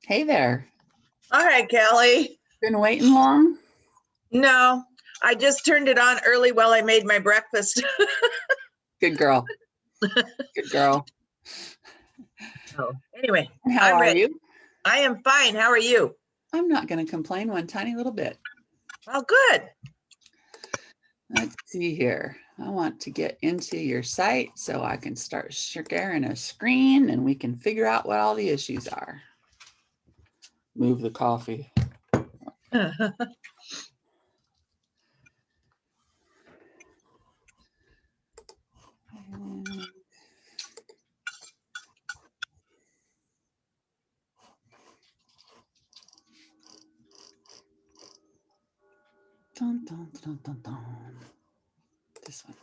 Hey there. All right, Kelly. Been waiting long? No, I just turned it on early while I made my breakfast. Good girl. Good girl. So, anyway, How I'm are ready. you? I am fine. How are you? I'm not going to complain one tiny little bit. Oh, good. Let's see here. I want to get into your site so I can start sharing a screen and we can figure out what all the issues are. Move the coffee. Dun, dun, dun, dun, dun. This one.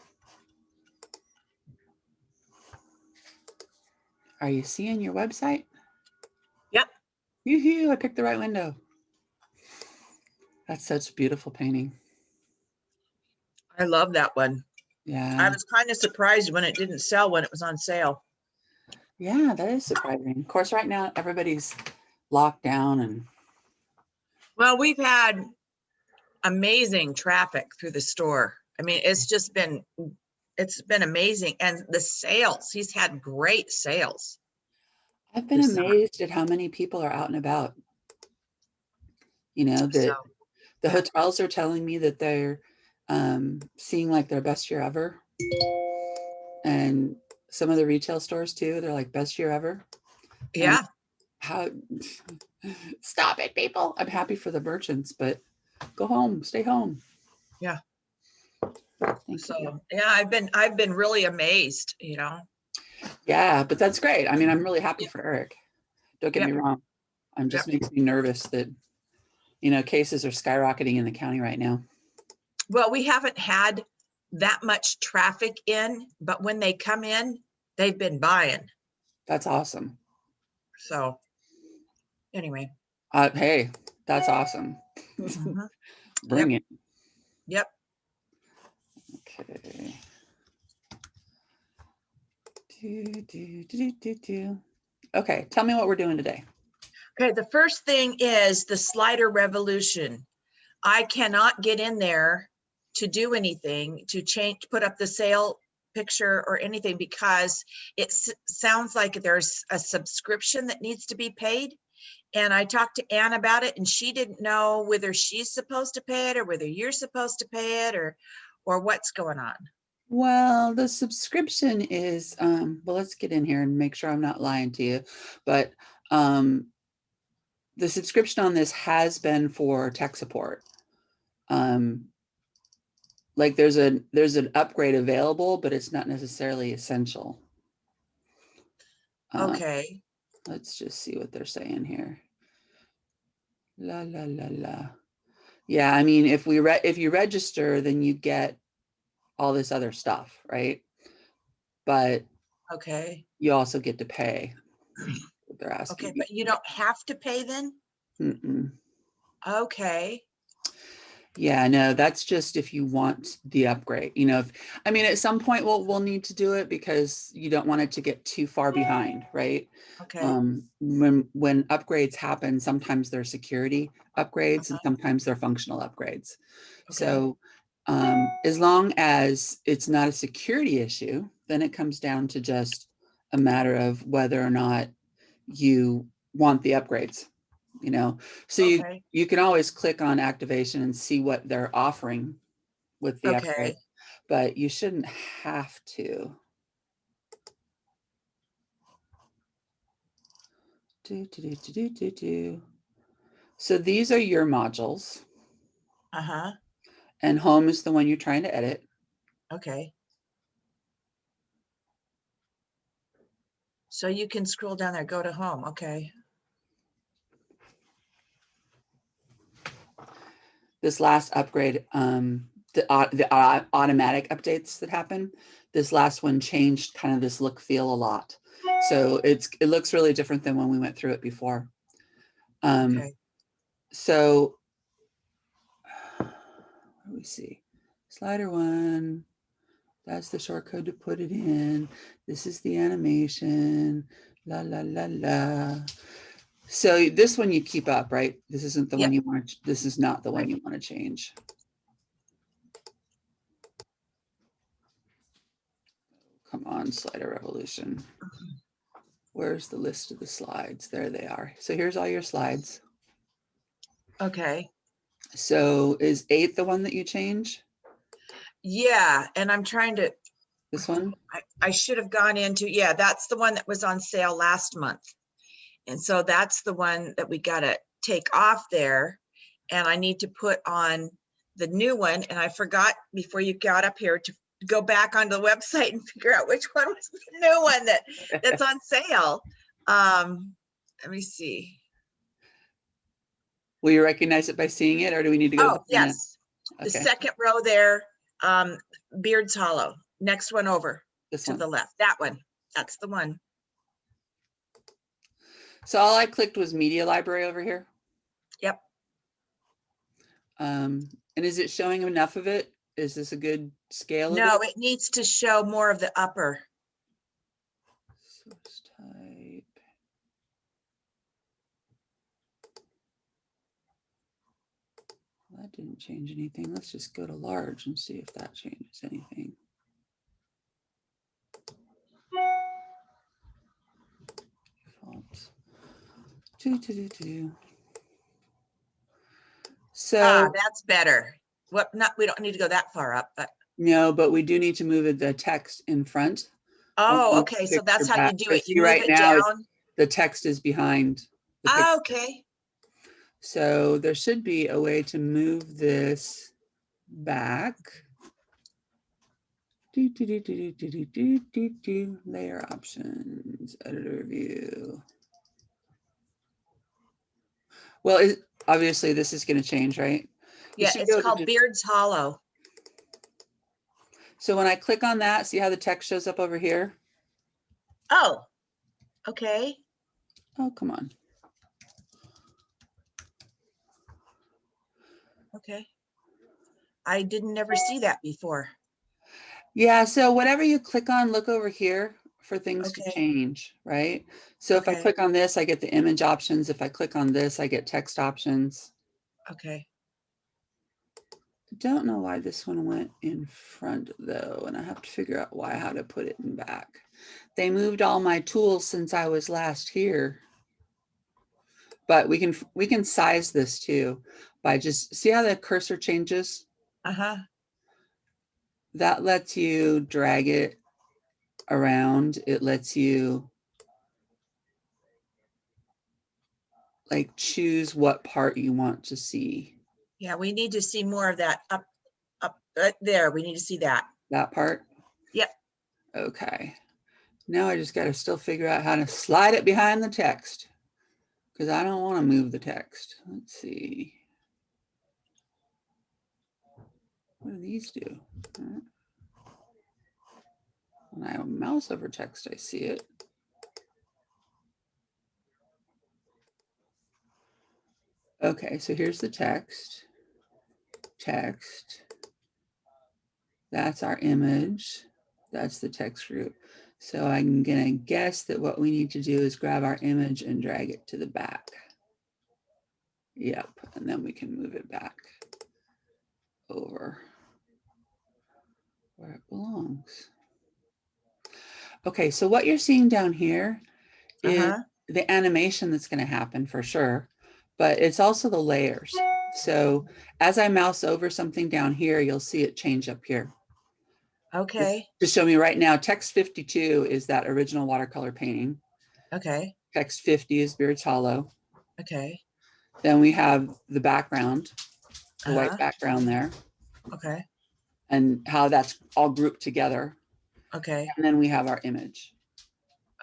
Are you seeing your website? Yep. Yoo-hoo, I picked the right window. That's such a beautiful painting. I love that one. I Yeah. was kind of surprised when it didn't sell when it was on sale. Yeah, that is surprising. Of course, right now everybody's locked down and Well, we've had amazing traffic through the store. I mean, it's been amazing. And the sales, he's had great sales I've been this summer. amazed at how many people are out and about. You know, So, that the yeah. hotels are telling me that they're seeing like their best year ever. And some of the retail stores too, they're like best year ever. And Yeah. how stop it, people. I'm happy for the merchants, but go home, stay home. Yeah. Thank you. So, yeah, I've been really amazed. Yeah, but that's great. I mean, I'm really happy Yep. for Eric. Don't get me Yep. wrong. I'm Yep. just makes me nervous that, cases are skyrocketing in the county right now. Well, we haven't had that much traffic in, but when they come in, they've been buying. That's awesome. So anyway. Hey, that's awesome. Mhm. Bring Yep. it. Yep. Okay. Do. Okay, tell me what we're doing today. Okay. The first thing is the slider revolution. I cannot get in there to do anything to change, put up the sale picture or anything because it sounds like there's a subscription that needs to be paid. And I talked to Ann about it and she didn't know whether she's supposed to pay it or whether you're supposed to pay it or what's going on. Well, the subscription is, well, let's get in here and make sure I'm not lying to you. But the subscription on this has been for tech support. Like there's an upgrade available, but it's not necessarily essential. Okay. Let's just see what they're saying here. La la la la. Yeah, I mean, if you register, then you get all this other stuff, right? But Okay. you also get to pay. What they're asking Okay. you. But you don't have to pay then? Mm-mm. Okay. Yeah, no, that's just if you want the upgrade. I mean, at some point we'll need to do it because you don't want it to get too far behind, right? Okay. When upgrades happen, sometimes they're security upgrades and Uh-huh. sometimes they're functional upgrades. Okay. So as long as it's not a security issue, then it comes down to just a matter of whether or not you want the upgrades, you know. So Okay. you can always click on activation and see what they're offering with the upgrade, Okay. but you shouldn't have to. So these are your modules, Uh-huh. and home is the one you're trying to edit. Okay. So you can scroll down there, go to home. Okay. This last upgrade, the automatic updates that happen, this last one changed kind of this look feel a lot. So it looks really different than when we went through it before. Okay. So what do we see? Slider one, that's the shortcode to put it in. This is the animation, la, la, la, la. So this one you keep up, right? This isn't the Yep. one you want. This is not the one you want to change. Come on, slider revolution. Where's the list of the slides? There they are. So here's all your slides. Okay. So is 8 the one that you change? Yeah, and I'm trying to, This one? I should have gone into, yeah, that's the one that was on sale last month. And so that's the one that we gotta take off there. And I need to put on the new one. And I forgot before you got up here to go back onto the website and figure out which one was the new one that's on sale. Let me see. Will you recognize it by seeing it, or do we need to go? Oh, yes. The Okay, second row there, Beards Hollow, next one over this to one. the left, that one. That's the one. So all I clicked was media library over here. Yep. And is it showing enough of it? Is this a good scale of No, it? it needs to show more of the upper. Source type. Well, that didn't change anything. Let's just go to large and see if that changes anything. Default. So That's better. What? Not. We don't need to go that far up, but. no, but we do need to move the text in front. Oh, okay. So that's how you do it. You move right it now, down. the text is behind the picture. Okay. So there should be a way to move this back. Layer options, editor view. Well, obviously this is going to change, right? Yeah, it's called Beards Hollow. So when I click on that, see how the text shows up over here? Oh, okay. Oh, come on. Okay. I didn't ever see that before. Yeah, so whatever you click on, look over here for things to Okay. change, right? So if I Okay. click on this, I get the image options. If I click on this, I get text options. Okay. I don't know why this one went in front though, and I have to figure out how to put it in back. They moved all my tools since I was last here. But we can size this too by just see how the cursor changes. Uh-huh. That lets you drag it around. It lets you like choose what part you want to see. Yeah, we need to see more of that up right there. We need to see that. That part? Yep. Okay. Now I just got to still figure out how to slide it behind the text because I don't want to move the text. Let's see. What do these do? When I mouse over text, I see it. Okay, so here's the text. Text. That's our image. That's the text group. So I'm gonna guess that what we need to do is grab our image and drag it to the back. Yep, and then we can move it back over where it belongs. Okay, so what you're seeing down here is the animation that's gonna happen for sure, but it's also the layers. So as I mouse over something down here, you'll see it change up here. Okay. To show me right now, text 52 is that original watercolor painting. Okay. Text 50 is Beards Hollow. Okay. Then we have the background, the white background there. Okay. And how that's all grouped together. Okay. And then we have our image.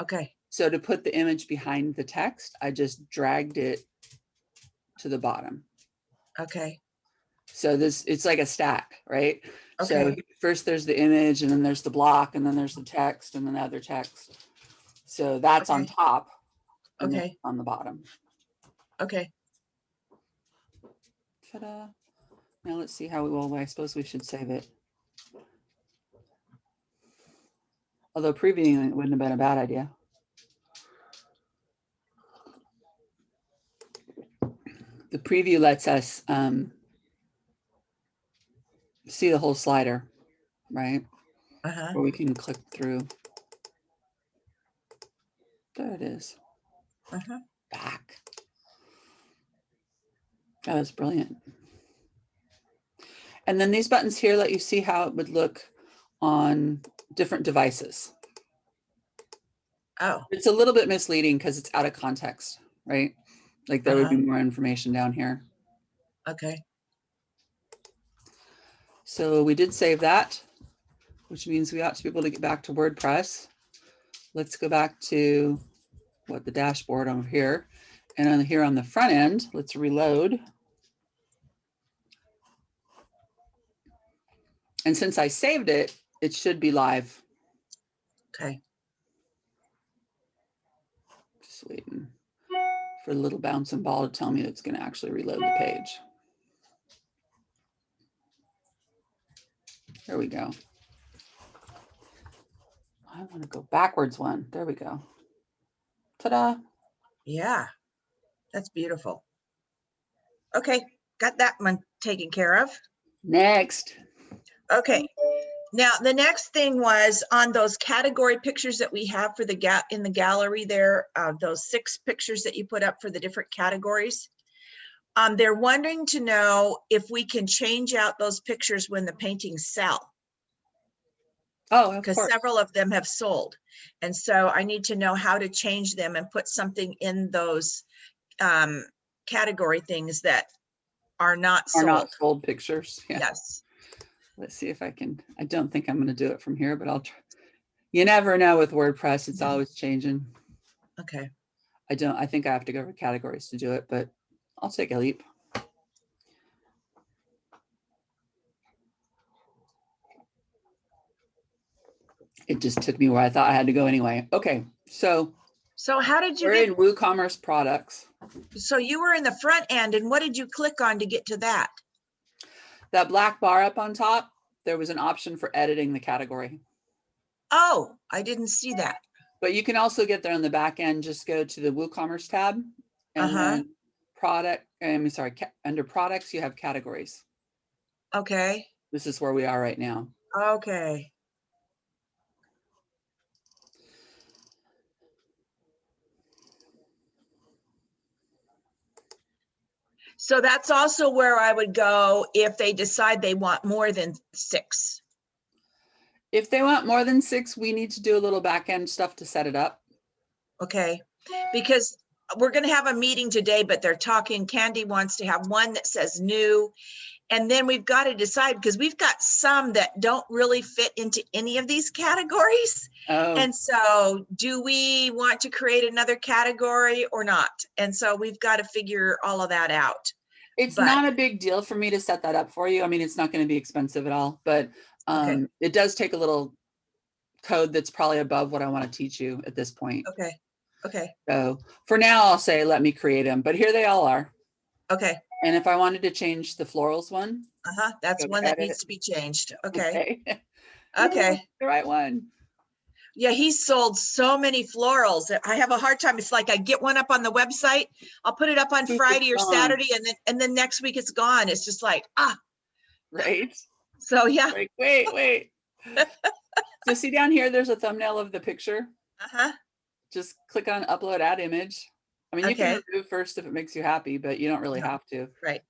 Okay. So to put the image behind the text, I just dragged it to the bottom. Okay. So it's like a stack, right? Okay. So first there's the image, and then there's the block, and then there's the text, and then other text. So that's on top, and then on the bottom. Okay. Ta-da. Now let's see how we will. I suppose we should save it. Although previewing it wouldn't have been a bad idea. the preview lets us see the whole slider, right? Uh-huh. Or we can click through. There it is. Uh-huh. Back. That was brilliant. And then these buttons here let you see how it would look on different devices. Oh, It's a little bit misleading because it's out of context, right? Like there would be Uh-huh. more information down here. okay. So we did save that, which means we ought to be able to get back to WordPress. Let's go back to what the dashboard over here. And on here on the front end, let's reload. And since I saved it, it should be live. Okay. Just waiting for the little bouncing ball to tell me it's going to actually reload the page. There we go. I want to go backwards one. There we go. Ta-da. Yeah, that's beautiful. Okay, got that one taken care of. Next. Okay. Now, the next thing was on those category pictures that we have for the in the gallery there, those 6 pictures that you put up for the different categories. They're wanting to know if we can change out those pictures when the paintings sell, Oh, of because course. several of them have sold. And so I need to know how to change them and put something in those category things that are not Are sold. not sold pictures. Yeah. Yes. Let's see if I can. I don't think I'm going to do it from here, but I'll try. You never know with WordPress. It's always changing. Okay. I think I have to go over categories to do it, but I'll take a leap. It just took me where I thought I had to go anyway. Okay, so how did you we're get? in WooCommerce products. So you were in the front end, and what did you click on to get to that? That black bar up on top, there was an option for editing the category. Oh, I didn't see that. But you can also get there on the back end. Just go to the WooCommerce tab, and then under products, you have categories. Okay. This is where we are right now. Okay. So that's also where I would go if they decide they want more than 6. If they want more than 6, we need to do a little back end stuff to set it up. Okay. Because we're going to have a meeting today, but they're talking, Candy wants to have one that says new. And then we've got to decide, because we've got some that don't really fit into any of these categories. Oh. And so do we want to create another category or not? And so we've got to figure all of that out. It's not a big deal for me to set that up for you. I mean, it's not going to be expensive at all, but Okay. It does take a little code that's probably above what I want to teach you at this point. Okay. Okay. So for now, I'll say, let me create them, but here they all are. Okay. And if I wanted to change the florals one. That's one that needs to be changed. Okay. Okay. The right one. Yeah, he sold so many florals that I have a hard time. It's like I get one up on the website, I'll put it up on Friday or Saturday, and then next week it's gone. It's just like, right. So yeah. Like, wait. So see down here, there's a thumbnail of the picture. Just click on upload add image. I mean, you can remove first if it makes you happy, but you don't really have to. Right.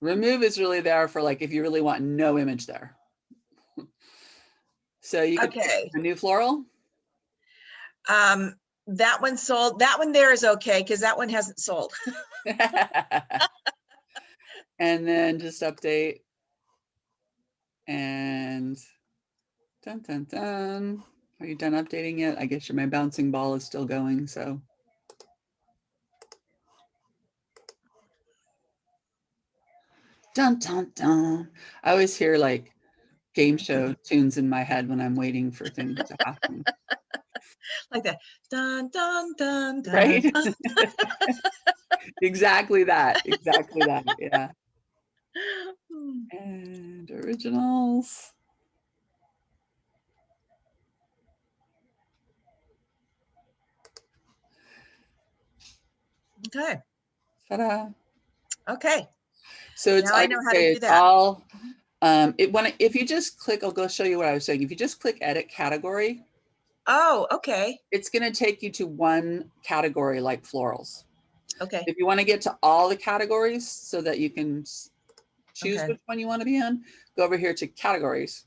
Remove is really there for like if you really want no image there. So you could a new floral. That one sold. That one there is okay because that one hasn't sold. And then just update. And dun dun dun. Are you done updating yet? I guess my bouncing ball is still going, so. Dun dun dun. I always hear like game show tunes in my head when I'm waiting for things to happen. Like that. Dun dun dun dun. Right? Exactly that. Exactly that. Yeah. And originals. Okay. Ta-da. Okay. So it's, Now I I know can how to say do it's that. all, if you just click, I'll go show you what I was saying. If you just click edit category, Oh, okay. it's going to take you to one category like florals. Okay. If you want to get to all the categories so that you can choose Okay. which one you want to be in, go over here to categories,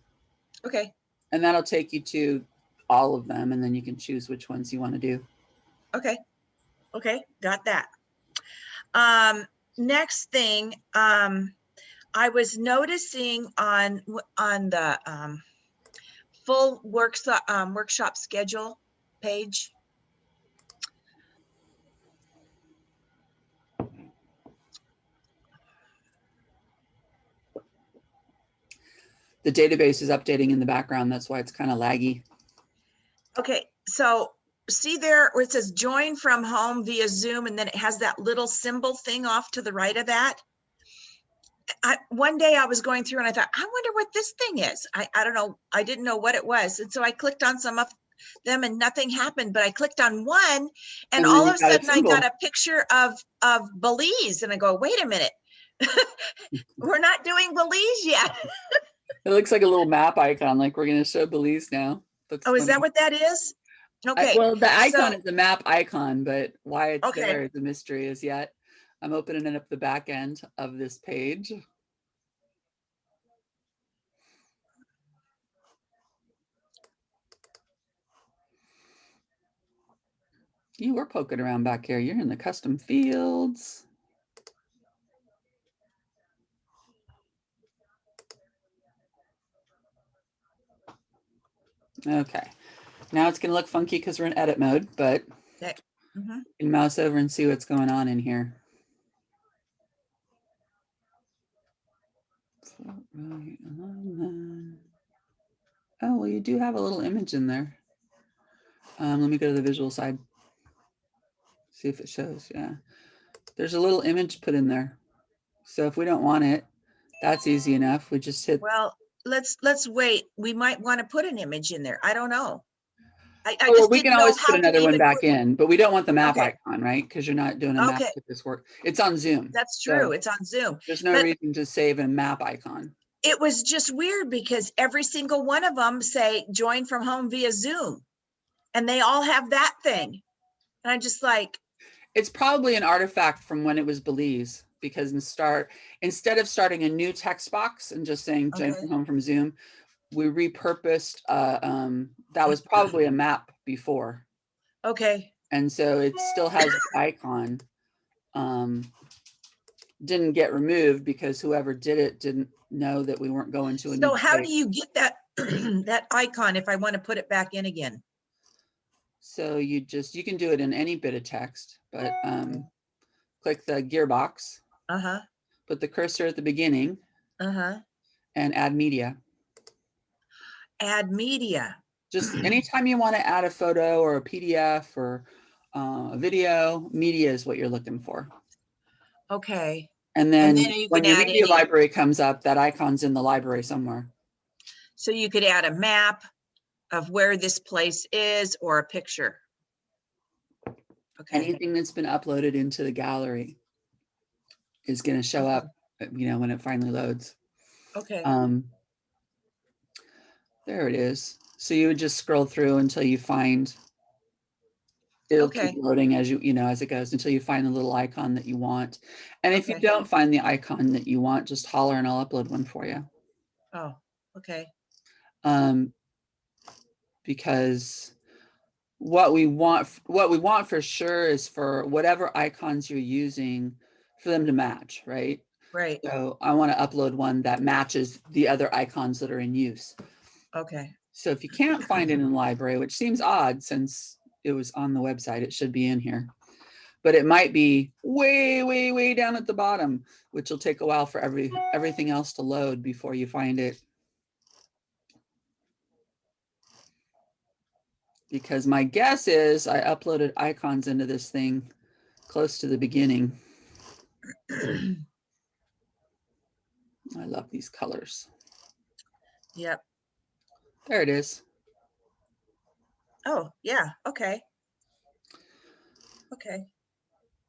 Okay. and that'll take you to all of them, and then you can choose which ones you want to do. Okay. Okay. Got that. Next thing, I was noticing on the full workshop schedule page. The database is updating in the background. That's why it's kind of laggy. Okay, so see there where it says join from home via Zoom, and then it has that little symbol thing off to the right of that. One day I was going through and I thought, I wonder what this thing is. I don't know. I didn't know what it was. And so I clicked on some of them and nothing happened, but I clicked on one and And then all you of a got a sudden I got symbol. a picture of Belize. And I go, wait a minute. We're not doing Belize yet. It looks like a little map icon, like we're going to show Belize now. Looks Oh, is funny. that what that is? Okay. Well, the icon So, is the map icon, but why it's okay. there is a mystery as yet. I'm opening up the back end of this page. You were poking around back here. You're in the custom fields. Okay. Now it's going to look funky because we're in edit mode, but Okay. Mm-hmm. you can mouse over and see what's going on in here. Oh, well, you do have a little image in there. Let me go to the visual side. See if it shows. Yeah. There's a little image put in there. So if we don't want it, that's easy enough. We just hit. Well, let's wait. We might want to put an image in there. I don't know. I Oh, well, just we can didn't know always put how to another one even back put. in, but we don't want the map Okay. icon, right? Because you're not doing a map Okay. with this work. It's on Zoom. That's So true. It's on Zoom. there's no But reason to save a map icon. it was just weird because every single one of them say join from home via Zoom. And they all have that thing. And I'm just like, It's probably an artifact from when it was Belize, because instead of starting a new text box and just saying join okay. from home from Zoom, we repurposed, that was probably a map before. Okay. And so it still has the icon. Didn't get removed because whoever did it didn't know that we weren't going to a new So how page. do you get that that icon if I want to put it back in again? So you can do it in any bit of text, but click the gearbox, Uh-huh. put the cursor at the beginning, Uh-huh. and add media. Add media. Just anytime you want to add a photo or a PDF or a video, media is what you're looking for. Okay. And then you when can your add media any, library comes up, that icon's in the library somewhere. so you could add a map of where this place is or a picture. Okay. Anything that's been uploaded into the gallery is going to show up, when it finally loads. Okay. There it is. So you would just scroll through until you find, it'll keep Okay. loading as as it goes, until you find the little icon that you want. And if you Okay. don't find the icon that you want, just holler and I'll upload one for you. Oh, okay. Because what we want for sure is for whatever icons you're using, for them to match, right? Right. So I want to upload one that matches the other icons that are in use. Okay. So if you can't find it in the library, which seems odd since it was on the website, it should be in here. But it might be way, way, way down at the bottom, which will take a while for everything else to load before you find it. Because my guess is I uploaded icons into this thing close to the beginning. I love these colors. Yep. There it is. Oh, yeah. Okay. Okay.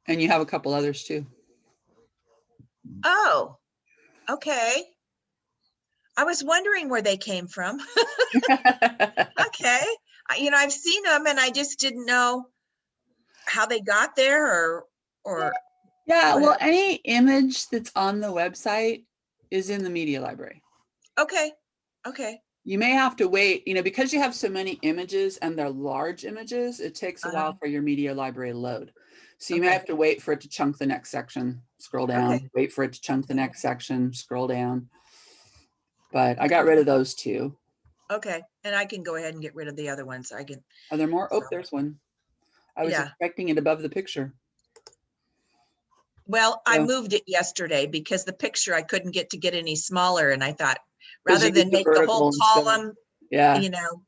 And you have a couple others too. Oh, okay. I was wondering where they came from. Okay. I've seen them and I just didn't know how they got there or Yeah, well, whatever. any image that's on the website is in the media library. Okay. Okay. You may have to wait, because you have so many images and they're large images, it takes a while Uh-huh. for your media library to load. So you may Okay. have to wait for it to chunk the next section, scroll down, Okay. wait for it to chunk the Okay. next section, scroll down. But I got rid of those two. Okay. And I can go ahead and get rid of the other ones. I can. Are there more? Oh, So, there's one. I was yeah. expecting it above the picture. Well, I So, moved it yesterday because the picture I couldn't get any smaller. And I thought, 'cause rather you than did the make the whole vertical instead. column, Yeah,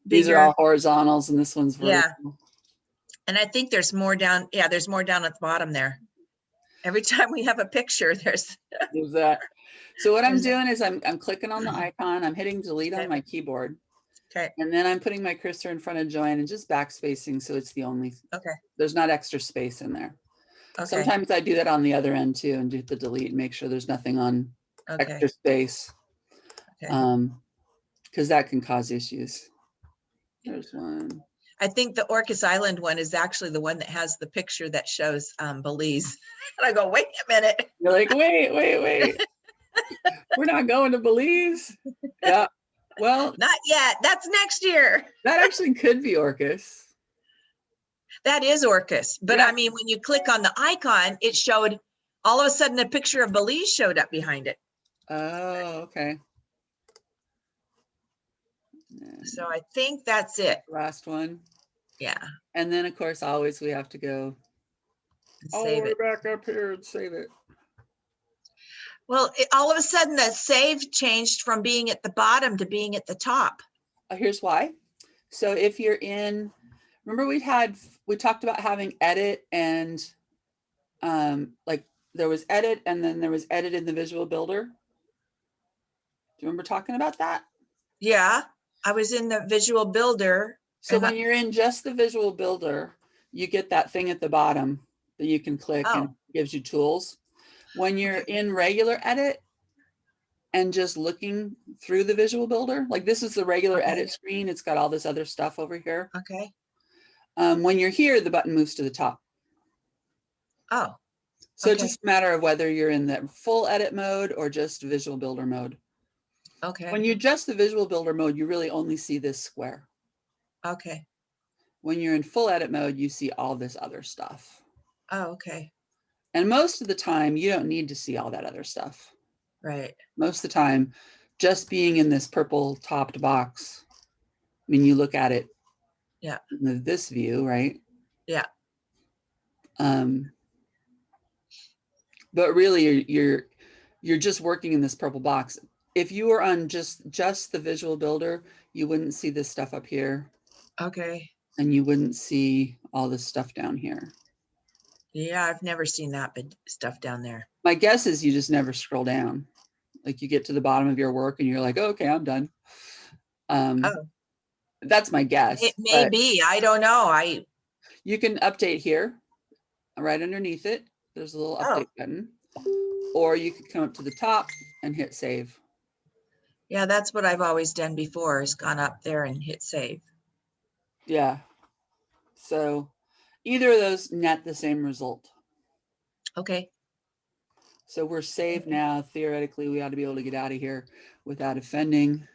these are all bigger. horizontals and this one's Yeah. vertical. And I think there's more down. Yeah, there's more down at the bottom there. Every time we have a picture, there's that. So what I'm there's doing is I'm clicking on the icon, I'm hitting delete on okay. my keyboard, Okay. and then I'm putting my cursor in front of join and just backspacing so it's the only, Okay. there's not extra space in there. Okay. Sometimes I do that on the other end too and do the delete and make sure there's nothing on Okay. extra space. Okay. Because that can cause issues. There's one. I think the Orcas Island one is actually the one that has the picture that shows Belize. And I go, wait a minute. You're like, wait. We're not going to Belize. Yeah. Well, Not yet. That's next year. that actually could be Orcas. That is Orcas. But Yeah. I mean, when you click on the icon, it showed all of a sudden a picture of Belize showed up behind it. Oh, okay. So I think that's it. Last one. Yeah. And then of course, always we have to go all the Save way it. back up here and save it. Well, all of a sudden the save changed from being at the bottom to being at the top. Here's why. So if you're in, remember we talked about having edit and like there was edit and then there was edit in the visual builder. Do you remember talking about that? Yeah, I was in the visual builder. So when you're in just the visual builder, you get that thing at the bottom that you can click and gives you tools. When you're in regular edit and just looking through the visual builder, like this is the regular edit screen. It's got all this other stuff over here. Okay. When you're here, the button moves to the top. Oh. So it's just a matter of whether you're in the full edit mode or just visual builder mode. Okay. When you're just the visual builder mode, you really only see this square. Okay. When you're in full edit mode, you see all this other stuff. Oh, okay. And most of the time, you don't need to see all that other stuff. Right. Most of the time, just being in this purple topped box, I mean, you look at it in this view, right? Yeah. But really, you're just working in this purple box. If you were on just the visual builder, you wouldn't see this stuff up here. Okay. And you wouldn't see all this stuff down here. Yeah, I've never seen that stuff down there. My guess is you just never scroll down. Like you get to the bottom of your work and you're like, oh, okay, I'm done. That's my guess. It may be. I don't know. You can update here, right underneath it. There's a little update button. Or you could come up to the top and hit save. Yeah, that's what I've always done before, is gone up there and hit save. Yeah. So either of those net the same result. Okay. So we're saved now. Theoretically, we ought to be able to get out of here without offending.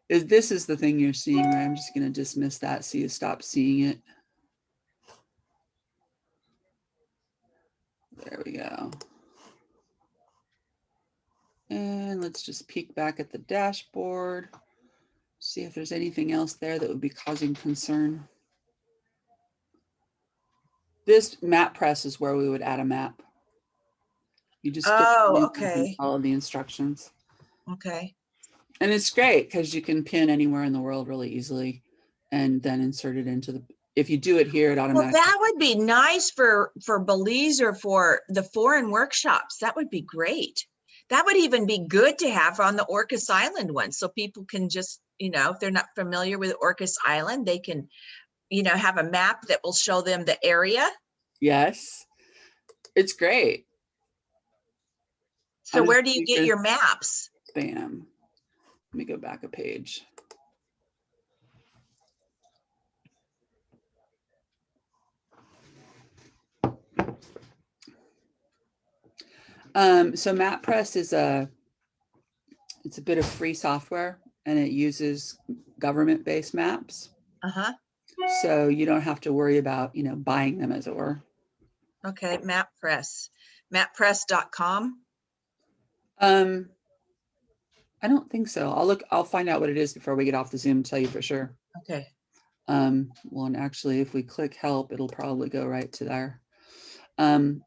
This is the thing you're seeing, right? I'm just going to dismiss that so you stop seeing it. There we go. And let's just peek back at the dashboard. See if there's anything else there that would be causing concern. This map press is where we would add a map. You just follow the instructions. Okay. And it's great because you can pin anywhere in the world really easily and then insert it into the, if you do it here, it automatically. Well, that would be nice for Belize or for the foreign workshops. That would be great. That would even be good to have on the Orcas Island one. So people can just, if they're not familiar with Orcas Island, they can, have a map that will show them the area. Yes. It's great. So I'll just where do you keep get this your maps? Spam. Let me go back a page. So MapPress is it's a bit of free software, and it uses government-based maps. Uh-huh. So you don't have to worry about, buying them, as it were. Okay, MapPress. Mappress.com. I don't think so. I'll find out what it is before we get off the Zoom and tell you for sure. Okay. Well, and actually, if we click help, it'll probably go right to there.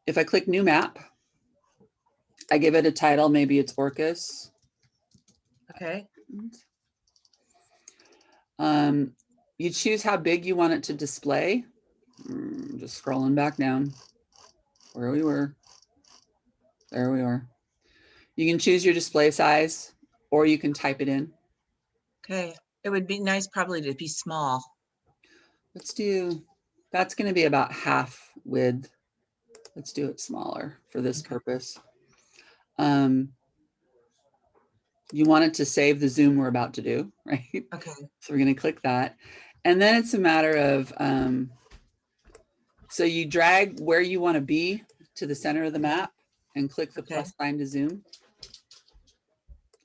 If I click new map, I give it a title, maybe it's Orcas. Okay. You choose how big you want it to display. Just scrolling back down where we were. There we are. You can choose your display size, or you can type it in. Okay. It would be nice probably to be small. That's going to be about half width. Let's do it smaller for this Okay. purpose. You want it to save the Zoom we're about to do, right? Okay. So we're going to click that. And then it's a matter of, so you drag where you want to be to the center of the map and click the Okay. plus sign to zoom.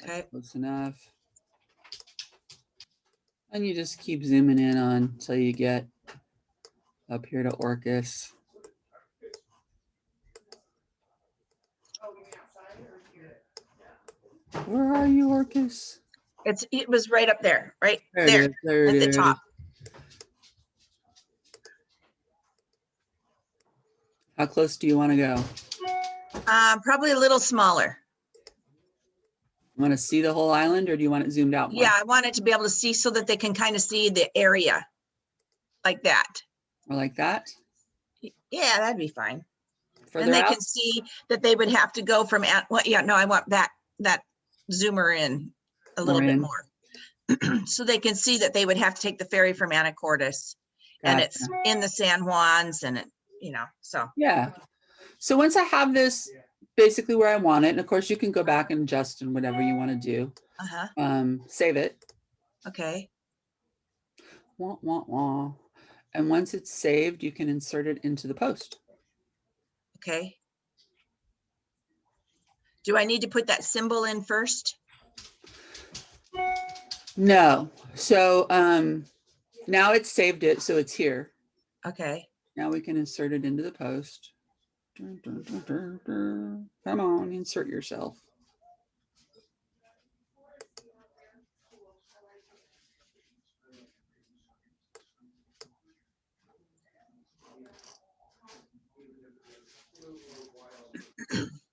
Okay. That's close enough. And you just keep zooming in on until you get up here to Orcas. Where are you, Orcas? It was right up there, right There there, it is. There at it the is. top. How close do you want to go? Probably a little smaller. You want to see the whole island, or do you want it zoomed out more? Yeah, I want it to be able to see so that they can kind of see the area like that. Or like that? Yeah, that'd be fine. Further And they out? can see that they would have to go from yeah, no, I want that zoomer in a little bit more. So they can see that they would have to take the ferry from Anacortes. And it's in the San Juans, and so. Yeah. So once I have this basically where I want it, and of course you can go back and adjust and whatever you want to do. Save it. Okay. Wah, wah, wah. And once it's saved, you can insert it into the post. Okay. Do I need to put that symbol in first? No. So now it's saved it, so it's here. Okay. Now we can insert it into the post. Dun, dun, dun, dun, dun. Come on, insert yourself.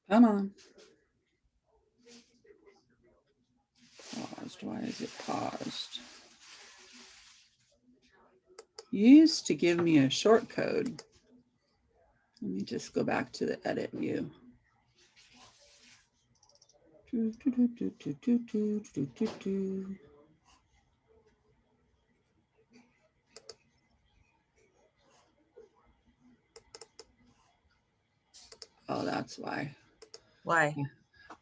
Come on. Paused. Why is it paused? You used to give me a short code. Let me just go back to the edit view. Oh, that's why. Why?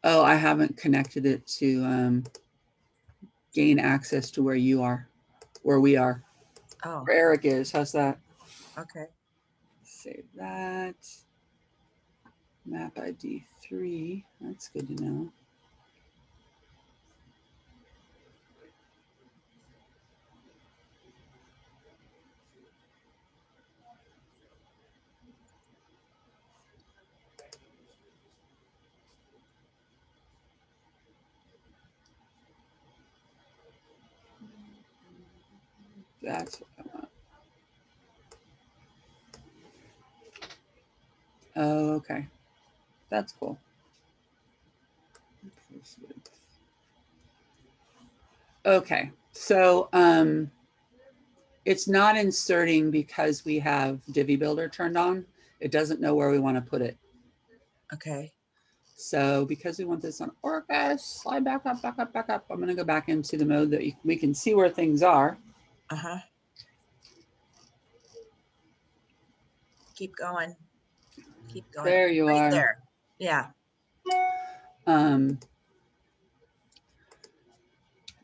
Oh, I haven't connected it to gain access to where you are, where we are. Oh, Where Eric is. How's that? okay. Save that. Map ID 3. That's good to know. That's what I want. Oh, okay. That's cool. Okay, so it's not inserting because we have Divi Builder turned on. It doesn't know where we want to put it. Okay. So because we want this on Orcas, slide back up, back up, back up. I'm going to go back into the mode that we can see where things are. Keep going. Keep going. There you Right are. there. Yeah.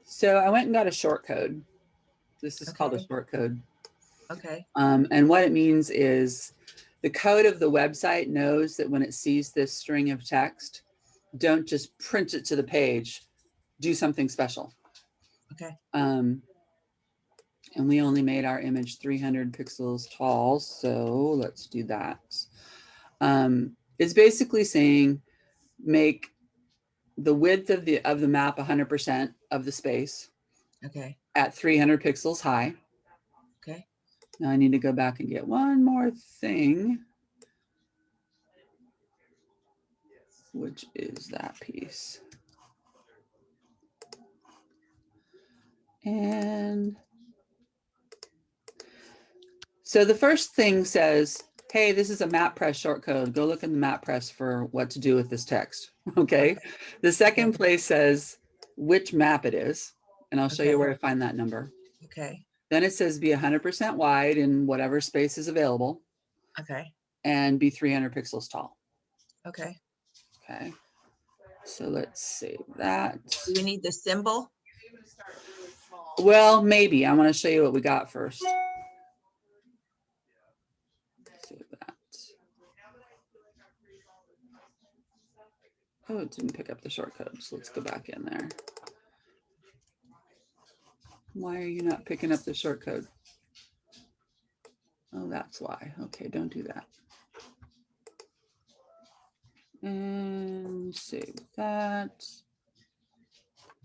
So I went and got a short code. This is called a Okay. short code. Okay. And what it means is the code of the website knows that when it sees this string of text, don't just print it to the page, do something special. Okay. And we only made our image 300 pixels tall, so let's do that. It's basically saying make the width of the map 100% of the space Okay. at 300 pixels high. Okay. Now I need to go back and get one more thing, which is that piece. And so the first thing says, hey, this is a MapPress shortcode. Go look in the MapPress for what to do with this text. Okay. The second place says which map it is. And I'll show you where to find that number. Okay. Then it says be 100% wide in whatever space is available Okay. and be 300 pixels tall. Okay. Okay. So let's save that. Do we need the symbol? Well, maybe. I want to show you what we got first. Save that. Oh, it didn't pick up the shortcode, so let's go back in there. Why are you not picking up the shortcode? Oh, that's why. Okay, don't do that. And save that.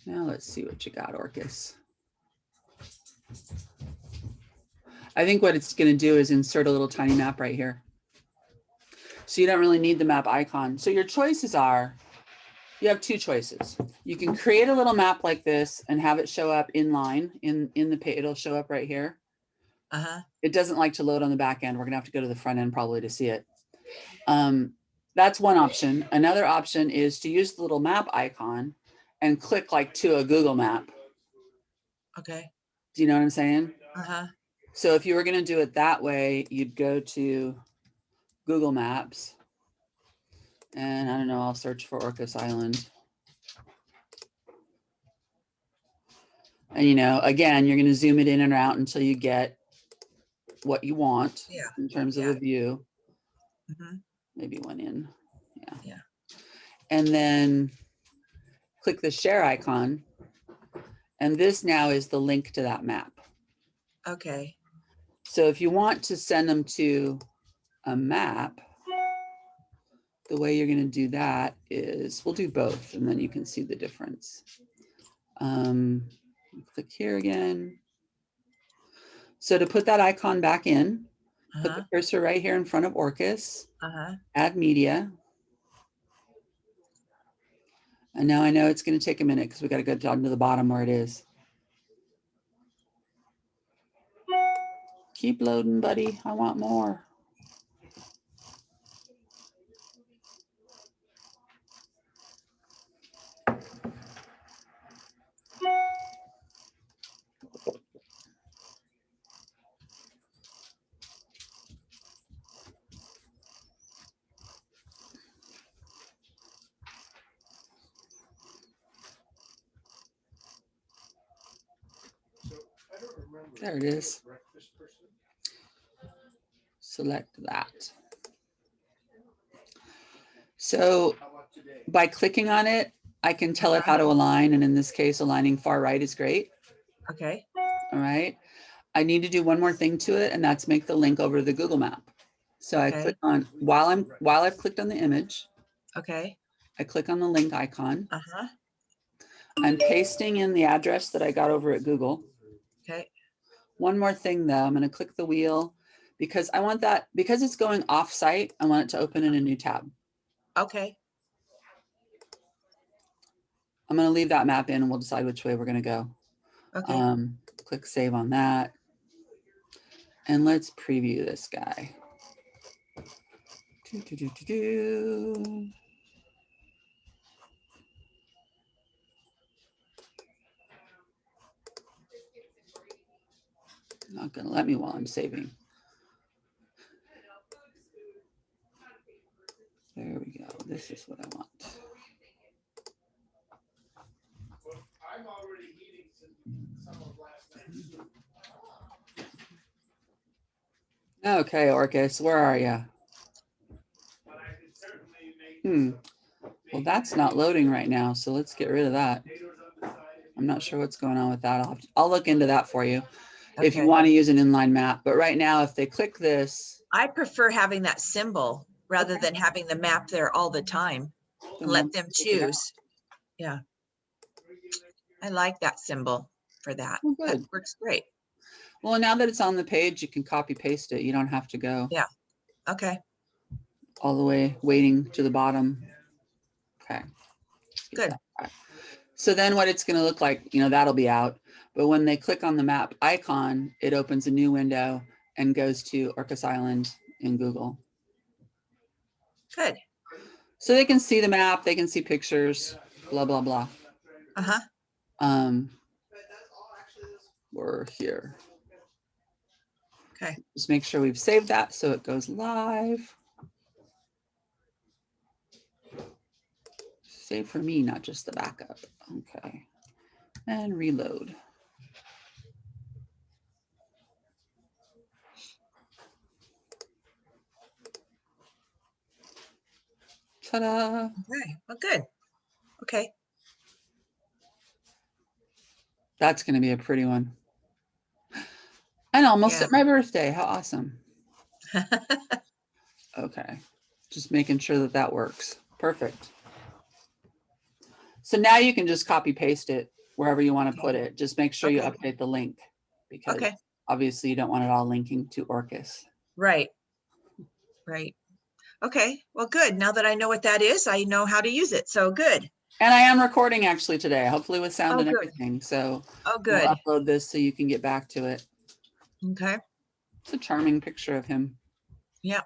Now let's see what you got, Orcus. I think what it's going to do is insert a little tiny map right here. So you don't really need the map icon. So your choices are, you have two choices. You can create a little map like this and have it show up in line in the page. It'll show up right here. It doesn't like to load on the back end. We're gonna have to go to the front end probably to see it. That's one option. Another option is to use the little map icon and click like to a Google map. Okay. Do you know what I'm saying? Uh-huh. So if you were gonna do it that way, you'd go to Google Maps. And I don't know, I'll search for Orcas Island. And, you know, again, you're going to zoom it in and out until you get what you want in terms of a view. Maybe one in. Yeah. And then click the share icon. And this now is the link to that map. Okay. So if you want to send them to a map, the way you're going to do that is we'll do both and then you can see the difference. Click here again. So to put that icon back in, put the cursor right here in front of Orcas, add media. And now I know it's going to take a minute because we got to go down to the bottom where it is. Keep loading, buddy. I want more. There it is. Select that. So by clicking on it, I can tell it how to align. And in this case, aligning far right is great. Okay. All right. I need to do one more thing to it, and that's make the link over to the Google map. So I click on, while I've clicked on the image, okay, I click on the link icon. I'm pasting in the address that I got over at Google. Okay. One more thing though, I'm going to click the wheel because I want that, because it's going off site, I want it to open in a new tab. Okay. I'm going to leave that map in and we'll decide which way we're going to go. Okay. Click save on that. And let's preview this guy. Not going to let me while I'm saving. There we go. This is what I want. Okay, Orcus, where are you? Well, that's not loading right now, so let's get rid of that. I'm not sure what's going on with that. I'll look into that for you if you Okay. want to use an inline map. But right now, if they click this, I prefer having that symbol rather Okay. than having the map there all the time. then Let let's them take it out. choose. Yeah. I like that symbol for that. Oh, That good. works great. Well, now that it's on the page, you can copy paste it. You don't have to go Yeah. Okay. all the way waiting to the bottom. Okay. Get Good. that back. So then what it's going to look like, that'll be out. But when they click on the map icon, it opens a new window and goes to Orcas Island in Google. Good. So they can see the map, they can see pictures, blah, blah, blah. Uh-huh. We're here. Okay. Just make sure we've saved that so it goes live. Save for me, not just the backup. Okay. And reload. Ta-da. Okay. Well, good. Okay. That's going to be a pretty one. And almost Yeah. at my birthday. How awesome. Okay. Just making sure that that works. Perfect. So now you can just copy paste it wherever you want to put it. Just make sure you Okay. update the link because Okay. obviously you don't want it all linking to Orcas. Right. Right. Okay. Well, good. Now that I know what that is, I know how to use it. So good. And I am recording actually today, hopefully with sound Oh, and good. everything. So Oh, we'll good. upload this so you can get back to it. Okay. It's a charming picture of him. Yeah.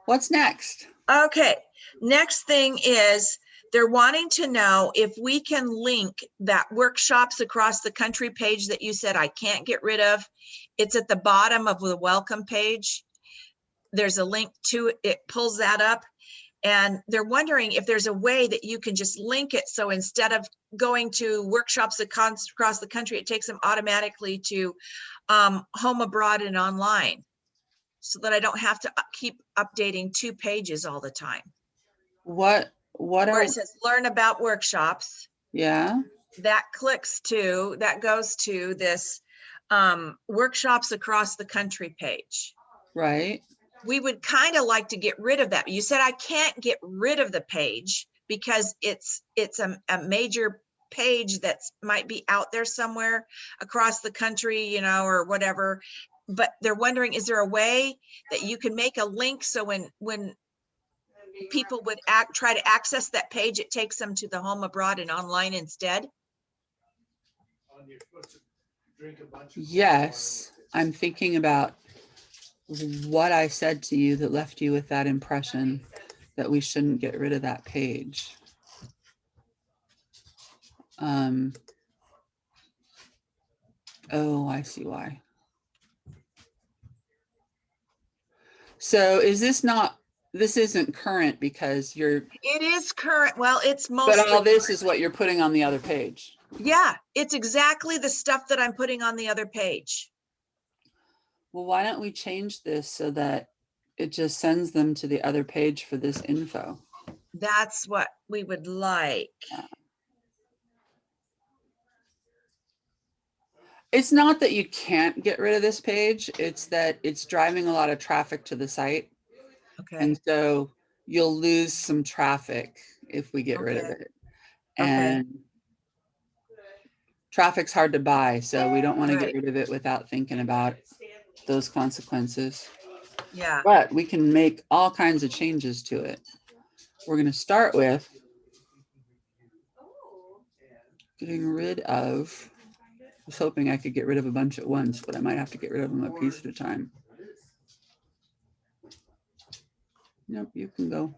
What's next? Okay. Next thing is they're wanting to know if we can link that workshops across the country page that you said I can't get rid of. It's at the bottom of the welcome page. There's a link to it. It pulls that up. And they're wondering if there's a way that you can just link it. So instead of going to workshops across the country, it takes them automatically to home abroad and online so that I don't have to keep updating 2 pages all the time. What Where are, it says learn about workshops, yeah, that goes to this workshops across the country page. right. We would kind of like to get rid of that. You said I can't get rid of the page because it's a major page that's might be out there somewhere across the country, or whatever. But they're wondering, is there a way that you can make a link so when people would try to access that page, it takes them to the home abroad and online instead? Yes, I'm thinking about what I said to you that left you with that impression that we shouldn't get rid of that page. Oh, I see why. So is this this isn't current because It is current. Well, it's but mostly all this is what you're putting on the other page. Yeah, it's exactly the stuff that I'm putting on the other page. Well, why don't we change this so that it just sends them to the other page for this info? That's what we would like. It's not that you can't get rid of this page. It's that it's driving a lot of traffic to the site. Okay. And so you'll lose some traffic if we get rid of it. And traffic's hard to buy. So we don't want to get rid of it without thinking about those consequences. Yeah. But we can make all kinds of changes to it. We're going to start with getting rid of, I was hoping I could get rid of a bunch at once, but I might have to get rid of them a piece at a time. Nope, you can go.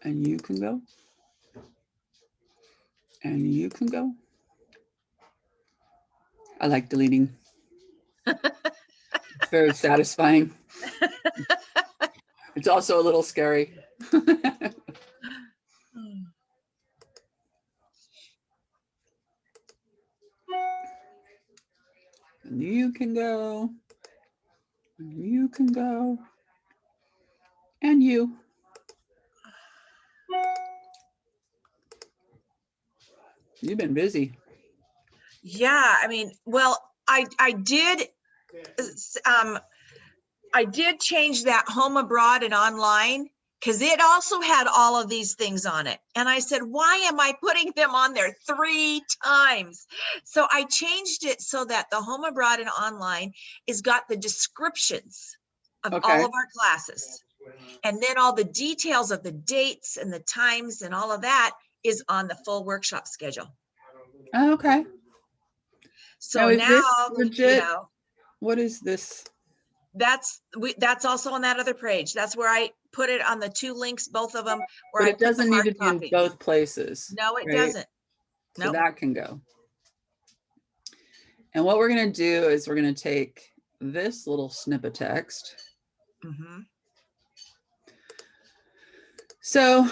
And you can go. And you can go. I like deleting. It's very satisfying. It's also a little scary. And you can go. And you can go. And you. You've been busy. Yeah, I mean, well, I did I did change that home abroad and online because it also had all of these things on it. And I said, why am I putting them on there 3 times? So I changed it so that the home abroad and online is got the descriptions of all Okay. of our classes. And then all the details of the dates and the times and all of that is on the full workshop schedule. Oh, okay. So is now, this you legit? know, What is this? that's also on that other page. That's where I put it on the 2 links, both of them, where But I it put the doesn't need hard to be in copy. both places. No, it right? doesn't. So Nope. that can go. And what we're going to do is we're going to take this little snippet text. Mhm. So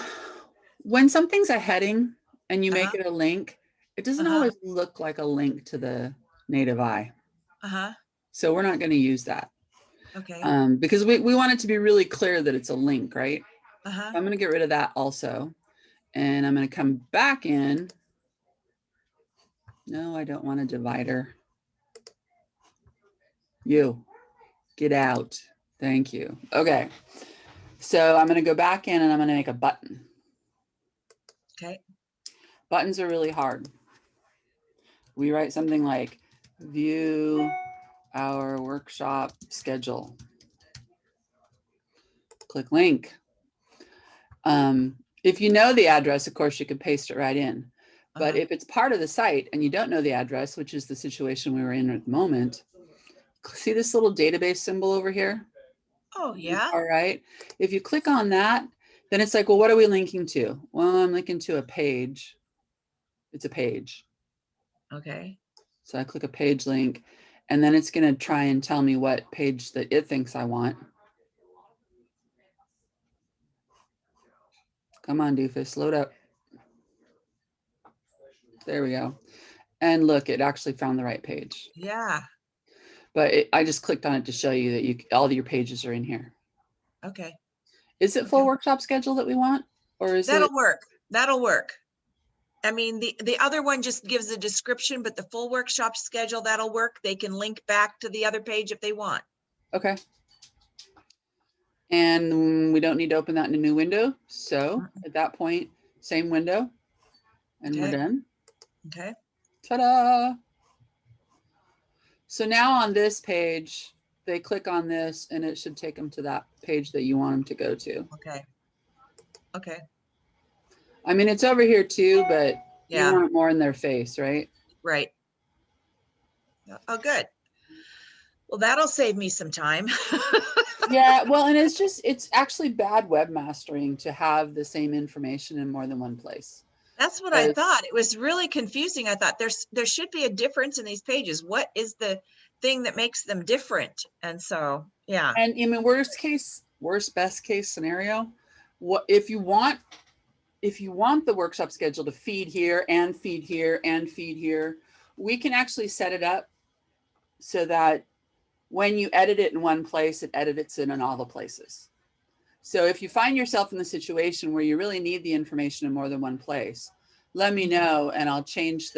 when something's a heading and you make Uh-huh. it a link, it doesn't Uh-huh. always look like a link to the native eye. Uh-huh. So we're not going to use that Okay. because we want it to be really clear that it's a link, right? Uh-huh. I'm going to get rid of that also. And I'm going to come back in. No, I don't want a divider. You, get out. Thank you. Okay. So I'm going to go back in and I'm going to make a button. Okay. Buttons are really hard. We write something like view our workshop schedule. Click link. If you know the address, of course, you can paste it right in. But Uh-huh. if it's part of the site and you don't know the address, which is the situation we were in at the moment, see this little database symbol over here? Oh, yeah. All right. If you click on that, then it's like, well, what are we linking to? Well, I'm linking to a page. It's a page. Okay. So I click a page link, and then it's going to try and tell me what page that it thinks I want. Come on, doofus, load up. There we go. And look, it actually found the right page. Yeah. But I just clicked on it to show you that all of your pages are in here. Okay. Is it full Okay. workshop schedule that we want? Or is That'll it? work. That'll work. I mean, the other one just gives a description, but the full workshop schedule, that'll work. They can link back to the other page if they want. Okay. And we don't need to open that in a new window. So at that point, same window, and we're Okay. done. Okay. Ta-da! So now on this page, they click on this and it should take them to that page that you want them to go to. Okay. Okay. I mean, it's over here too, but you Yeah. want it more in their face, right? Right. Oh, good. Well, that'll save me some time. Yeah, well, and it's actually bad webmastering to have the same information in more than one place. That's what I thought. It was really confusing. I thought there should be a difference in these pages. What is the thing that makes them different? And so, yeah. And I mean, best case scenario, what if you want the workshop schedule to feed here and feed here and feed here, we can actually set it up so that when you edit it in one place, it edits it in all the places. So if you find yourself in the situation where you really need the information in more than one place, let me know and I'll change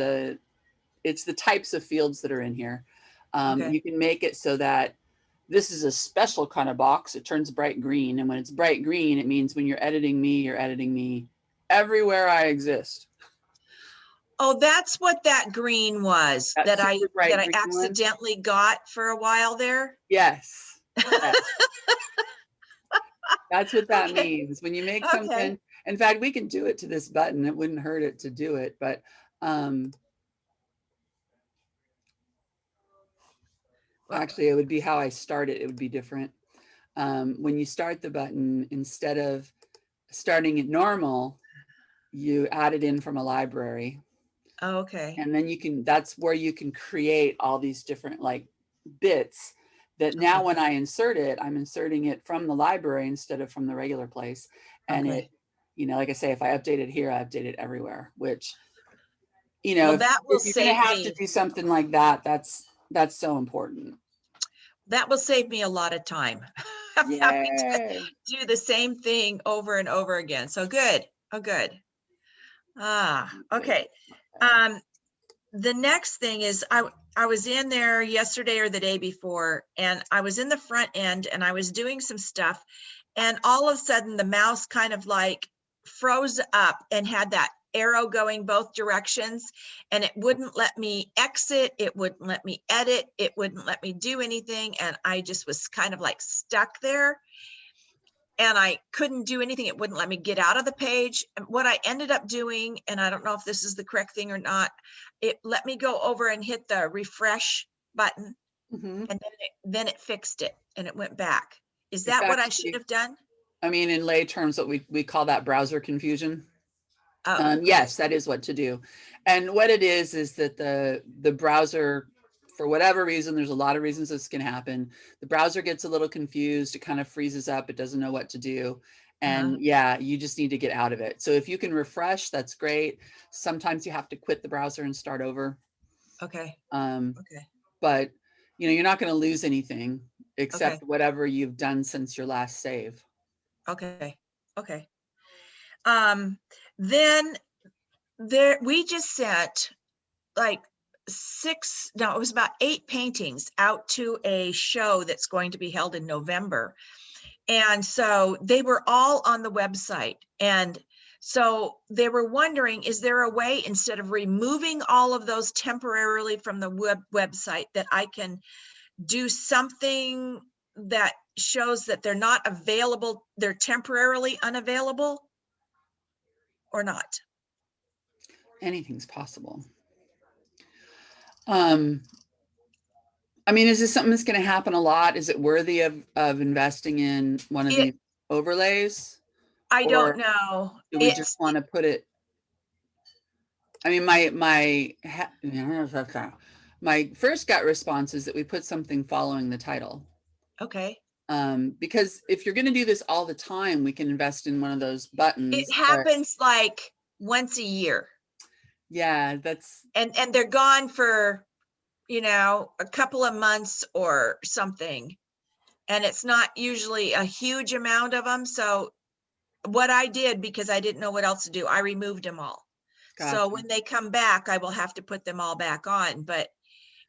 it's the types of fields that are in here. Okay. You can make it so that this is a special kind of box. It turns bright green. And when it's bright green, it means when you're editing me everywhere I exist. Oh, that's what that green was that I green accidentally got for a while there. Yes. Yes. That's what that Okay. means. When you make Okay. something, in fact, we can do it to this button. It wouldn't hurt it to do it, but actually it would be how I start it. It would be different. When you start the button, instead of starting it normal, you add it in from a library. Okay. And then that's where you can create all these different like bits that now Okay. when I insert it, I'm inserting it from the library instead of from the regular place. And Okay. it, like I say, if I update it here, I update it everywhere, which, Well, if, that will if you're going save to have to me, do something like that, that's so important. a lot of time. of having to Yay. do the same thing over and over again. So good. Oh, good. Okay. The next thing is I was in there yesterday or the day before, and I was in the front end and I was doing some stuff, and all of a sudden the mouse kind of like froze up and had that arrow going both directions, and it wouldn't let me exit, it wouldn't let me edit, it wouldn't let me do anything, and I just was kind of like stuck there. And I couldn't do anything. It wouldn't let me get out of the page. And what I ended up doing, and I don't know if this is the correct thing or not, it let me go over and hit the refresh button, Mhm. and then it fixed it and it went back. Is It's that what I should actually, have done? I mean, in lay terms, what we call that browser confusion. Oh, Yes, that is what to do. And what it is that the browser, for whatever reason, there's a lot of reasons this can happen. The browser gets a little confused. It kind of freezes up. It doesn't know what to do. And yeah, you just need to get out of it. So if you can refresh, that's great. Sometimes you have to quit the browser and start over. okay. Um, Okay. but you're not going to lose anything Okay. except whatever you've done since your last save. Okay. Okay. Then we just sent like it was about 8 paintings out to a show that's going to be held in November. And so they were all on the website. And so they were wondering, is there a way, instead of removing all of those temporarily from the website, that I can do something that shows that they're not available, they're temporarily unavailable or not? Anything's possible. I mean, is this something that's going to happen a lot? Is it worthy of investing in one of these overlays? I don't Or know. do we just want to put it? I mean, my first gut response is that we put something following the title. Okay. Because if you're going to do this all the time, we can invest in one of those buttons. It happens like once a year. Yeah, that's. And they're gone for, a couple of months or something. And it's not usually a huge amount of them. So what I did, because I didn't know what else to do, I removed them all. Gotcha. So when they come back, I will have to put them all back on. But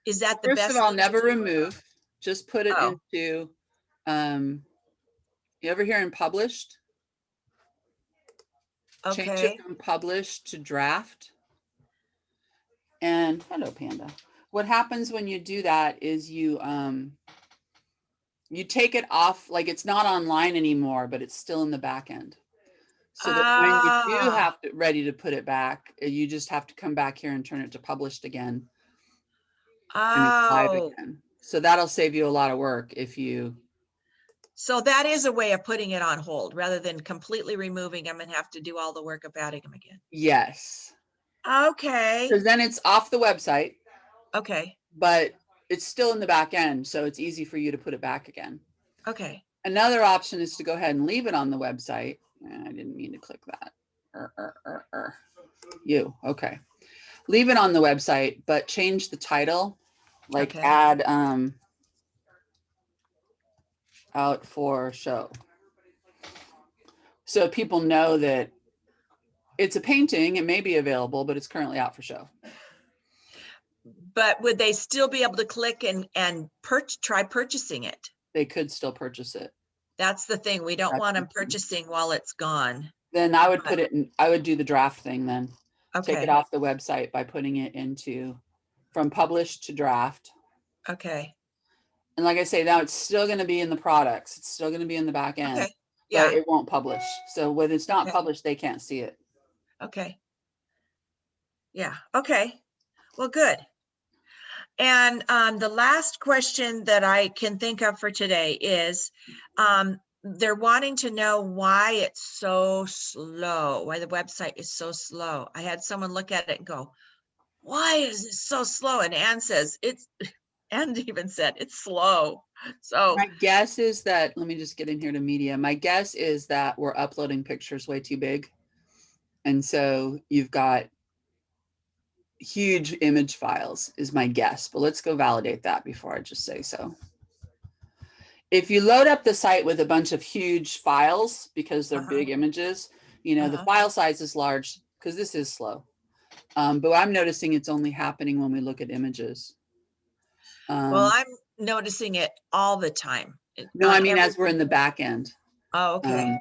is that the First best of all, thing to never do? remove. Just put it Oh, into. You ever hear in published? Change okay. it from published to draft. And hello, Panda. What happens when you do that is you take it off, like it's not online anymore, but it's still in the back end. So that when you do have to ready to put it back, you just have to come back here and turn it to published again. And it's live again. So that'll save you a lot of work if you. So that is a way of putting it on hold rather than completely removing them and have to do all the work of adding them again. Yes. Okay. Because then it's off the website. Okay. But it's still in the back end, so it's easy for you to put it back again. Okay. Another option is to go ahead and leave it on the website. I didn't mean to click that. Okay. Leave it on the website, but change the title, like add out for show. So people know that it's a painting, it may be available, but it's currently out for show. But would they still be able to click and try purchasing it? They could still purchase it. That's the thing. We don't want them purchasing while it's gone. Then I would put it in, I would do the draft thing then. Okay. Take it off the website by putting it into from published to draft. Okay. And like I say, now it's still going to be in the products. It's still going to be in the back end. Okay. Yeah. But it won't publish. So when it's not published, they can't see it. Okay. Yeah. Okay. Well, good. And the last question that I can think of for today is they're wanting to know why it's so slow, why the website is so slow. I had someone look at it and go, why is it so slow? And Ann says, and even said it's slow. So, My guess is that, let me just get in here to media. My guess is that we're uploading pictures way too big. And so you've got huge image files is my guess, but let's go validate that before I just say so. If you load up the site with a bunch of huge files, because they're big images, you know, the file size is large because this is slow. But I'm noticing it's only happening when we look at images. well, I'm noticing it all the time. No, I mean, as we're everything. in the back end. Oh, okay.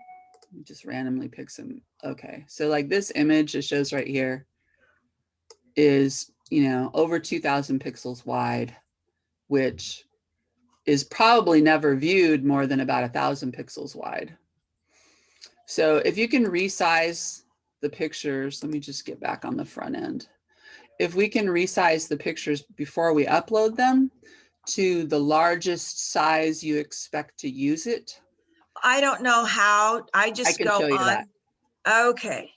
Just randomly pick some. Okay. So like this image it shows right here is, you know, over 2000 pixels wide, which is probably never viewed more than about 1000 pixels wide. So if you can resize the pictures, let me just get back on the front end. If we can resize the pictures before we upload them to the largest size you expect to use it. I don't know how. I just can go show you on. that. Okay.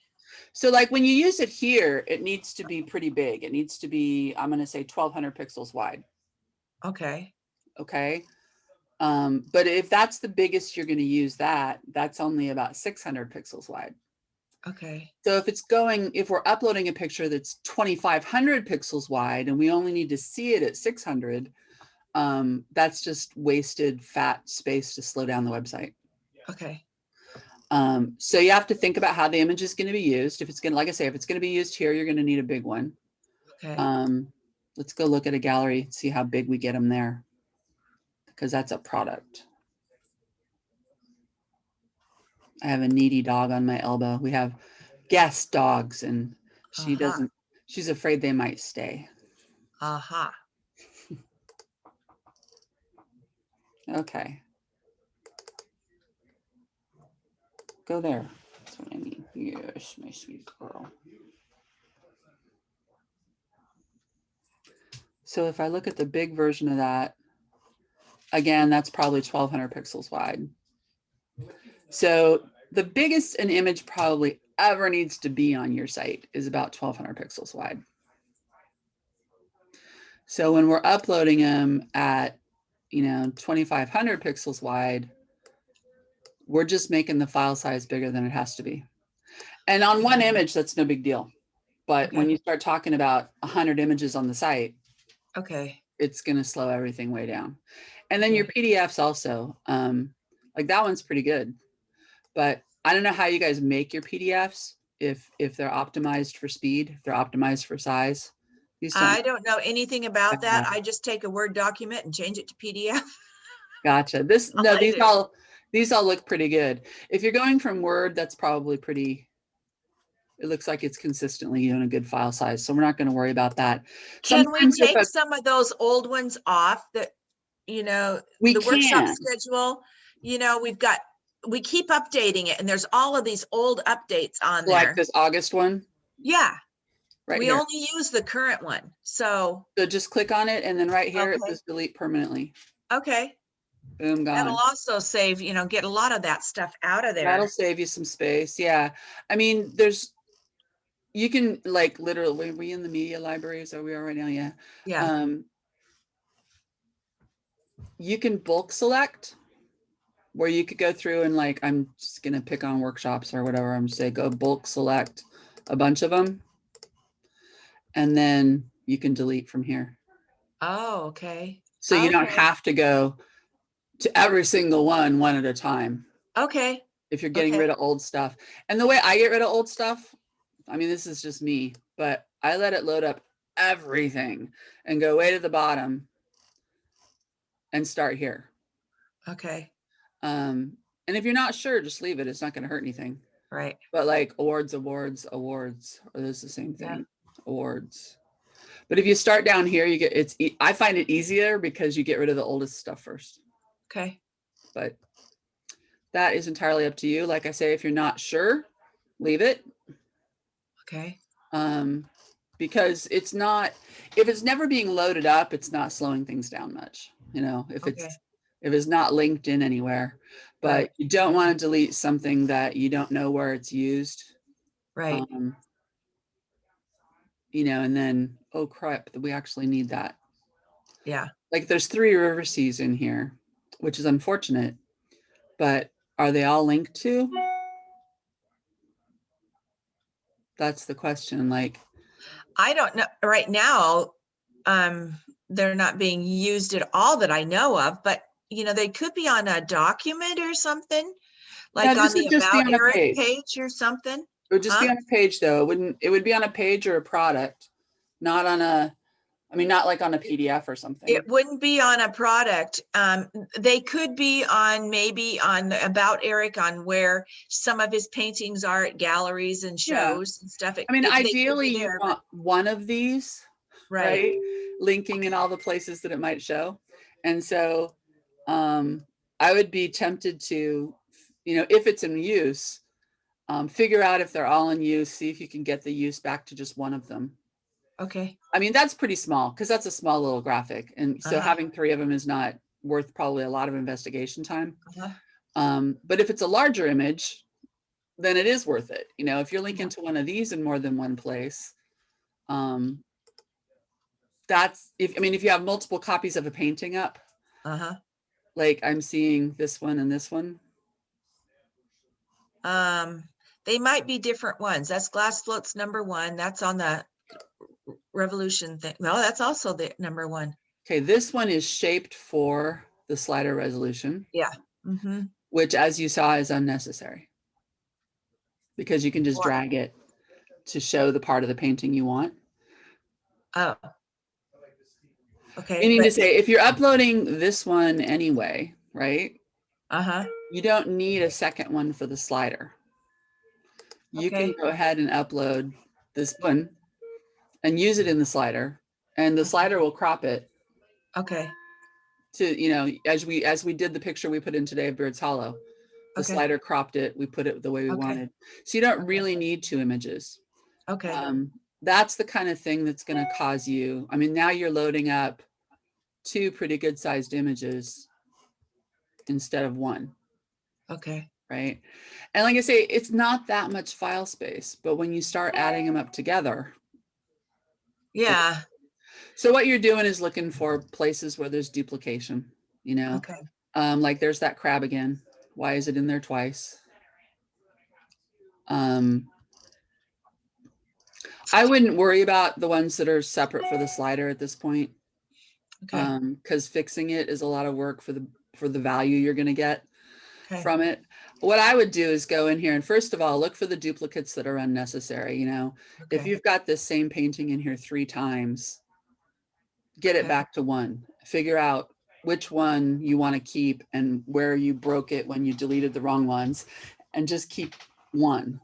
So like when you use it here, it needs to be pretty big. It needs to be, I'm going to say 1200 pixels wide. Okay. Okay. But if that's the biggest you're going to use that's only about 600 pixels wide. Okay. So if we're uploading a picture that's 2500 pixels wide and we only need to see it at 600, that's just wasted fat space to slow down the website. Okay. So you have to think about how the image is going to be used. If it's going to, like I say, if it's going to be used here, you're going to need a big one. Okay. Let's go look at a gallery, see how big we get them there, because that's a product. I have a needy dog on my elbow. We have guest dogs and she's afraid they might stay. Okay. Go there. That's what I mean. Yes, my sweet girl. So if I look at the big version of that, again, that's probably 1200 pixels wide. So the biggest an image probably ever needs to be on your site is about 1200 pixels wide. So when we're uploading them at, you know, 2500 pixels wide, we're just making the file size bigger than it has to be. And on one image, that's no big deal. But when you start talking about 100 images on the site, it's going to slow everything way down. And then your PDFs also, like that one's pretty good. But I don't know how you guys make your PDFs, if they're optimized for speed, if they're optimized for size. I don't know anything about that. I just take a Word document and change it to PDF. Gotcha. These all look pretty good. If you're going from Word, that's probably pretty, it looks like it's consistently doing a good file size. So we're not going to worry about that. Can we take some of those old ones off that, you know, the workshop schedule, you know, we keep updating it and there's all of these old updates on there. Like this August one? Yeah. Right we here. only use the current one. So just click on it and then right here it says delete permanently. Okay. Boom, gone. That'll also save, you know, get a lot of that stuff out of there. That'll save you some space. Yeah. I mean, you can like literally, are we in the media libraries? Are we all right now? Yeah. Yeah. You can bulk select where you could go through and like, I'm just going to pick on workshops or whatever. I'm say go bulk select a bunch of them. And then you can delete from here. Oh, okay. So you don't have to go to every single one at a time. Okay. If you're getting rid of old stuff. And the way I get rid of old stuff, I mean, this is just me, but I let it load up everything and go way to the bottom and start here. Okay. And if you're not sure, just leave it. It's not going to hurt anything. Right. But like awards, or this the same thing. Yeah. Awards. But if you start down here, you get I find it easier because you get rid of the oldest stuff first. Okay. But that is entirely up to you. Like I say, if you're not sure, leave it. Okay. Because if it's never being loaded up, it's not slowing things down much. You know, if it's not linked in anywhere, but you don't want to delete something that you don't know where it's used. Right. You know, and then, oh crap, we actually need that. Yeah. Like there's 3 river seas in here, which is unfortunate, but are they all linked to? That's the question. Like, I don't know right now. They're not being used at all that I know of, but you know, they could be on a document or something, no, like on this the would just be About on a Eric page. page or something. It would just be Huh? on a page though. It would be on a page or a product, not on a, I mean, not like on a PDF or something. It wouldn't be on a product. They could be on maybe on About Eric, on where some of his paintings are at galleries and Yeah. shows and stuff. I mean, They could ideally be you there, want one of these, right. right? Linking in all the places that it might show. And so I would be tempted to, you know, if it's in use, figure out if they're all in use, see if you can get the use back to just one of them. Okay. I mean, that's pretty small because that's a small little graphic. And so having 3 of them is not worth probably a lot of investigation time. But if it's a larger image, then it is worth it. You know, if you're linking to one of these in more than one place, that's if, I mean, if you have multiple copies of a painting up, like I'm seeing this one and this one. They might be different ones. That's Glass Floats #1. That's on the Revolution thing. No, that's also the #1. Okay, this one is shaped for the slider resolution. Yeah. Which, as you saw, is unnecessary because you can just drag it to show the part of the painting you want. Oh. Okay. Meaning to say, if you're uploading this one anyway, right? You don't need a second one for the slider. You can go ahead and upload this one and use it in the slider, and the slider will crop it. Okay. To, you know, as we did the picture we put in today of Bird's Hollow, the slider cropped it. We put it the way we wanted. So you don't really need 2 images. Okay. That's the kind of thing that's going to cause you. I mean, now you're loading up 2 pretty good sized images instead of 1. Okay. Right. And like I say, it's not that much file space, but when you start adding them up together. Yeah. So what you're doing is looking for places where there's duplication, you know. Okay. Like there's that crab again. Why is it in there twice? I wouldn't worry about the ones that are separate for the slider at this point. Okay. Because fixing it is a lot of work for the value you're going to get from it. What I would do is go in here and first of all, look for the duplicates that are unnecessary. You know, if you've got this same painting in here 3 times, get it back to 1. Figure out which one you want to keep and where you broke it when you deleted the wrong ones, and just keep 1.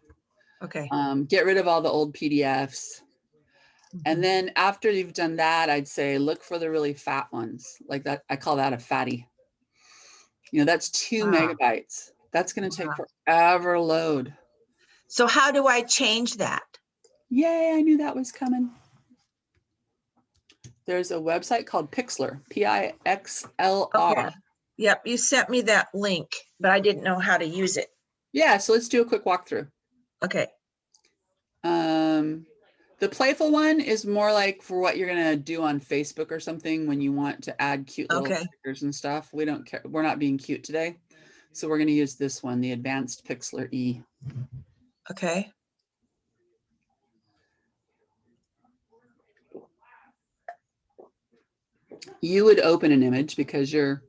Okay. Get rid of all the old PDFs. And then after you've done that, I'd say look for the really fat ones like that. I call that a fatty. You know, that's 2 megabytes. That's going to take forever to load. So how do I change that? Yay, I knew that was coming. There's a website called Pixlr, Pixlr. Okay. Yep, you sent me that link, but I didn't know how to use it. Yeah, so let's do a quick walkthrough. Okay. The playful one is more like for what you're gonna do on Facebook or something when you want to add cute little stickers and stuff. We don't care. We're not being cute today. So we're gonna use this one, the Advanced Pixlr E. Okay. You would open an image because you're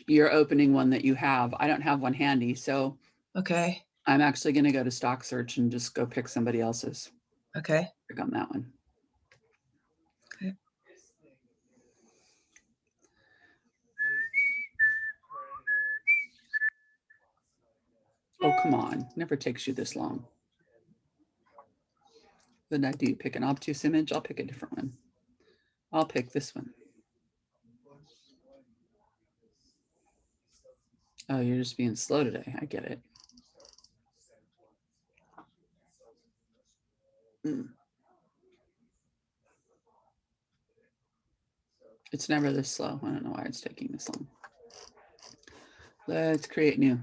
opening one that you have. I don't have one handy, so I'm actually going to go to stock search and just go pick somebody else's. Okay. Click on that one. Okay. Oh, come on. Never takes you this long. What did I do? Pick an obtuse image? I'll pick a different one. I'll pick this one. Oh, you're just being slow today. I get it. It's never this slow. I don't know why it's taking this long. Let's create new.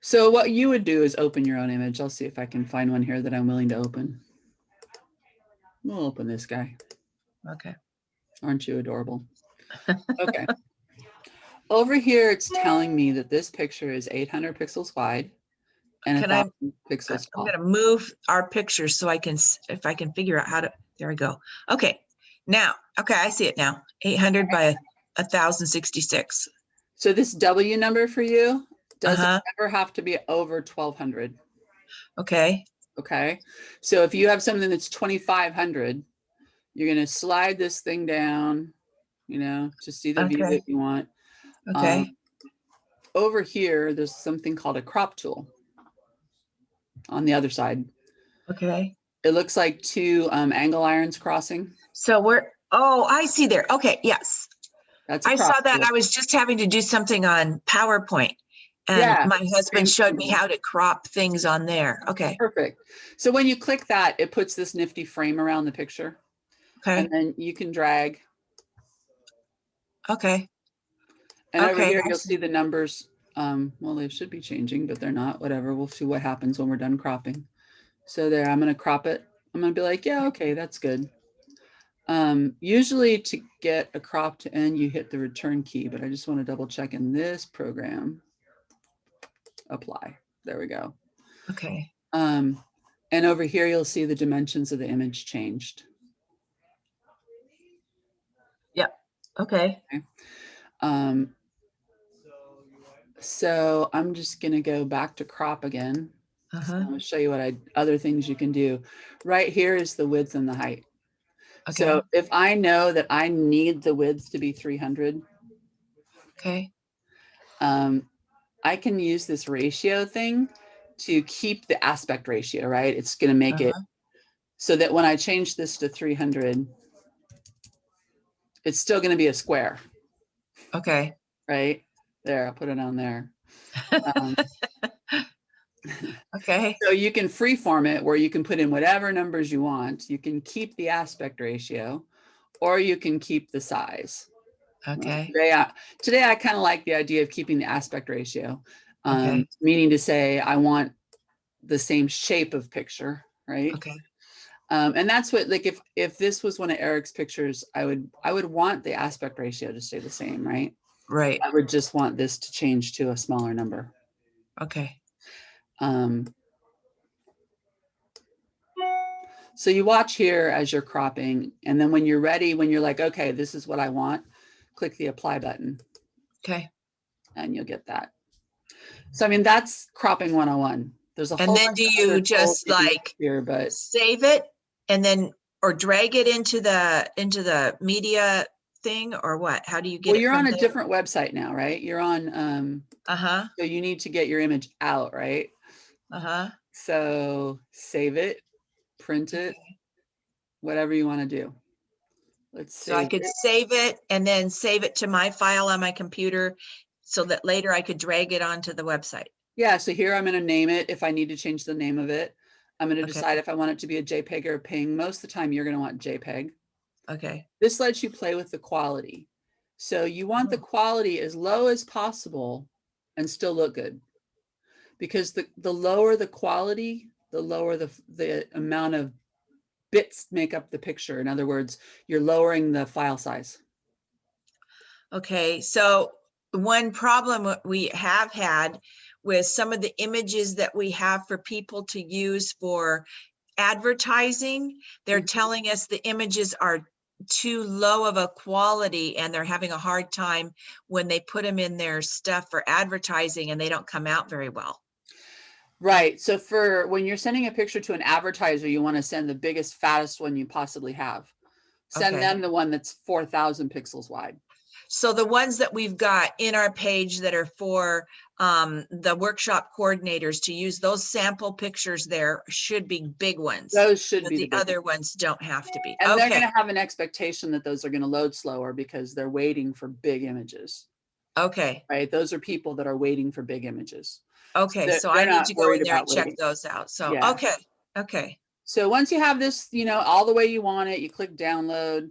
So what you would do is open your own image. I'll see if I can find one here that I'm willing to open. We'll open this guy. Okay. Aren't you adorable? Okay. Over here, it's telling me that this picture is 800 pixels wide and Can I, 1,000 pixels I'm tall. gonna move our picture so I can, if I can figure out how to, there we go. Okay, now, okay, I see it now. 800 by 1,066. So this W number for you doesn't Uh-huh, ever have to be over 1,200. okay, Okay. So if you have something that's 2,500, you're going to slide this thing down, you know, to see the view okay, that you want. okay, Over here, there's something called a crop tool on the other side. okay. It looks like two angle irons crossing. So we're, oh, I see there. Okay, yes. That's a I crop saw that. tool. I was just having to do something on PowerPoint. And Yeah, my husband same showed me thing. how to crop things on there. Okay, Perfect. So when you click that, it puts this nifty frame around the picture, and okay, then you can drag. okay, And over okay. here, I you'll see. see the numbers. Well, they should be changing, but they're not. Whatever. We'll see what happens when we're done cropping. So there, I'm going to crop it. I'm going to be like, yeah, okay, that's good. Usually to get a crop to end, you hit the return key, but I just want to double check in this program. Apply. There we go. Okay, And over here, you'll see the dimensions of the image changed. okay. Okay. So I'm just going to go back to crop again. Uh-huh, I'm going to show you what other things you can do. Right here is the width and the height. So okay, if I know that I need the width to be 300, okay, I can use this ratio thing to keep the aspect ratio, right? It's going to make it uh-huh, so that when I change this to 300, it's still going to be a square, okay. right? There, I'll put it on there. Um, Okay, so you can freeform it where you can put in whatever numbers you want. You can keep the aspect ratio, or you can keep the size. okay, Today I kind of like the idea of keeping the aspect ratio, okay, meaning to say I want the same shape of picture, right? okay, And that's what, like, if this was one of Eric's pictures, I would want the aspect ratio to stay the same, right? right, I would just want this to change to a smaller number. okay, So you watch here as you're cropping, and then when you're ready, when you're like, okay, this is what I want, click the apply button okay. and you'll get that. So, I mean, that's cropping 101. There's a And whole then bunch do of you other tools just you can use like here, but save it and then, or drag it into the media thing or what? How do you get well, it you're from on a there? different website now, right? You're on, Uh-huh, so you need to get your image out, right? uh-huh. So save it, print it, Okay. whatever you want to do. Let's So I save could it. save it and then save it to my file on my computer so that later I could drag it onto the website. Yeah, so here I'm going to name it if I need to change the name of it. I'm going to Okay, decide if I want it to be a JPEG or a PNG. Most of the time, you're going to want JPEG. okay. This lets you play with the quality. So you want the Oh, quality as low as possible and still look good. Because the lower the quality, the lower the amount of bits make up the picture. In other words, you're lowering the file size. okay, so one problem we have had with some of the images that we have for people to use for advertising, they're Mhm. telling us the images are too low of a quality and they're having a hard time when they put them in their stuff for advertising and they don't come out very well. Right. So for when you're sending a picture to an advertiser, you want to send the biggest, fattest one you possibly have. Send Okay. them the one that's 4,000 pixels wide. So the ones that we've got in our page that are for the workshop coordinators to use, those sample pictures there should be big ones. Those should But be the the big other ones. ones don't have to be. And they're Okay, going to have an expectation that those are going to load slower because they're waiting for big images, okay, right? Those are people that are waiting for big images. okay. So I They're need not to go worried in there and about check waiting. those out. So, Yeah. okay, okay, So once you have this, you know, all the way you want it, you click download.